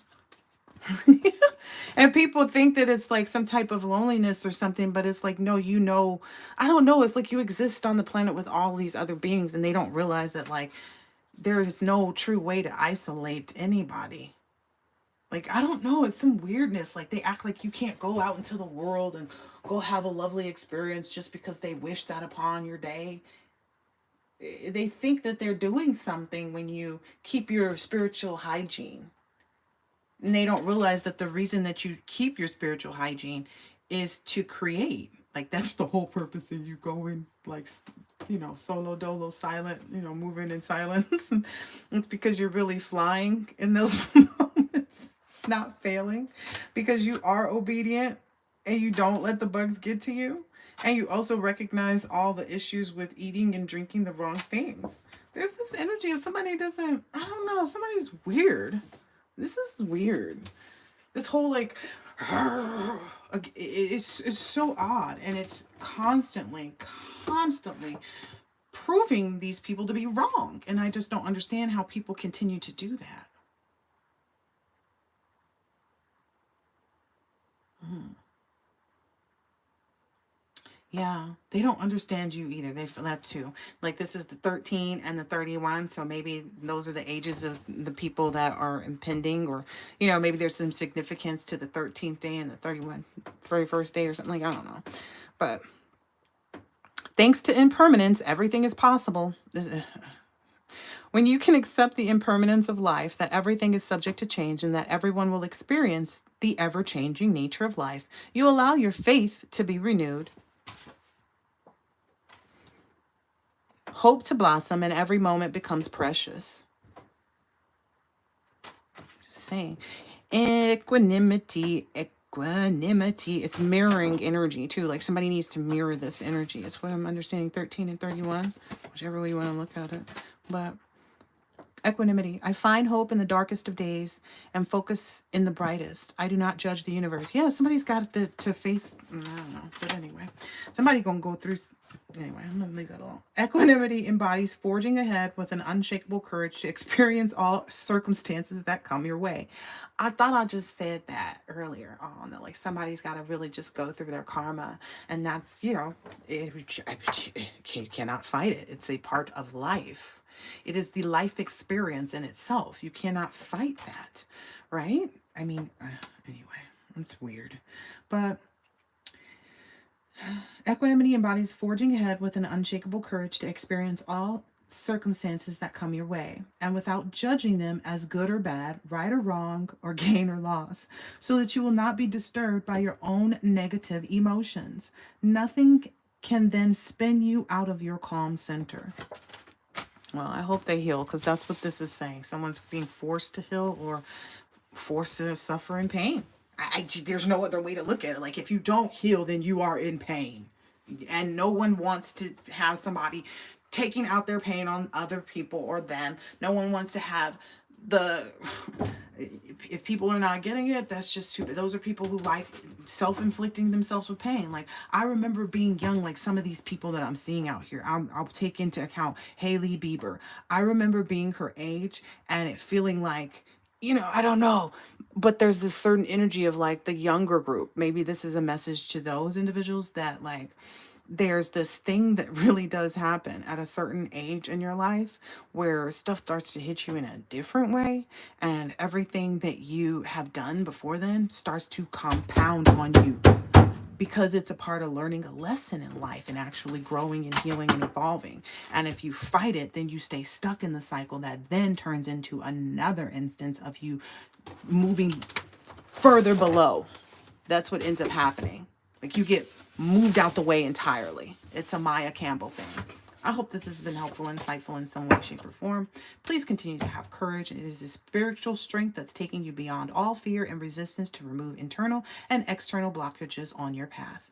And people think that it's like some type of loneliness or something, but it's like, no, you know, I don't know. It's like you exist on the planet with all these other beings and they don't realize that like there is no true way to isolate anybody. Like, I don't know, it's some weirdness. Like, they act like you can't go out into the world and go have a lovely experience just because they wish that upon your day. They think that they're doing something when you keep your spiritual hygiene. And they don't realize that the reason that you keep your spiritual hygiene is to create. Like, that's the whole purpose of you going, like, you know, solo dolo silent, you know, moving in silence. It's because you're really flying in those moments. Not failing, because you are obedient and you don't let the bugs get to you, and you also recognize all the issues with eating and drinking the wrong things. There's this energy of somebody doesn't, I don't know, somebody's weird. This is weird. This whole like it's so odd, and it's constantly proving these people to be wrong, and I just don't understand how people continue to do that. Yeah, they don't understand you either. They feel that too. Like this is the 13 and the 31, so maybe those are the ages of the people that are impending, or you know, maybe there's some significance to the 13th day and the 31st day or something, like I don't know. But thanks to impermanence, everything is possible. When you can accept the impermanence of life, that everything is subject to change and that everyone will experience the ever-changing nature of life, you allow your faith to be renewed, hope to blossom, and every moment becomes precious. Just saying. Equanimity. It's mirroring energy too. Like somebody needs to mirror this energy. It's what I'm understanding. 13 and 31, whichever way you want to look at it. But equanimity. I find hope in the darkest of days and focus in the brightest. I do not judge the universe. Yeah, somebody's got to face, I don't know. But anyway, somebody gonna go through. Anyway, I'm going to leave that alone. Equanimity embodies forging ahead with an unshakable courage to experience all circumstances that come your way. I thought I just said that earlier on, that like somebody's got to really just go through their karma. And that's, you know, you cannot fight it. It's a part of life. It is the life experience in itself. You cannot fight that, right? I mean, anyway, it's weird. But equanimity embodies forging ahead with an unshakable courage to experience all circumstances that come your way, and without judging them as good or bad, right or wrong, or gain or loss, so that you will not be disturbed by your own negative emotions. Nothing can then spin you out of your calm center. Well, I hope they heal, because that's what this is saying. Someone's being forced to heal or forced to suffer in pain. There's no other way to look at it. Like, if you don't heal, then you are in pain. And no one wants to have somebody taking out their pain on other people or them. No one wants to have the if people are not getting it, that's just stupid. Those are people who like self-inflicting themselves with pain. Like, I remember being young, like some of these people that I'm seeing out here. I'll take into account Hailey Bieber. I remember being her age and it feeling like, I don't know, but there's this certain energy of like the younger group. Maybe this is a message to those individuals that like there's this thing that really does happen at a certain age in your life where stuff starts to hit you in a different way, and everything that you have done before then starts to compound on you because it's a part of learning a lesson in life and actually growing and healing and evolving. And if you fight it, then you stay stuck in the cycle that then turns into another instance of you moving further below. That's what ends up happening. Like, you get moved out the way entirely. It's a Maya Campbell thing. I hope this has been helpful, insightful in some way, shape, or form. Please continue to have courage. It is a spiritual strength that's taking you beyond all fear and resistance to remove internal and external blockages on your path.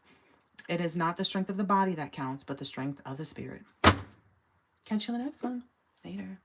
It is not the strength of the body that counts, but the strength of the spirit. Catch you in the next one. Later.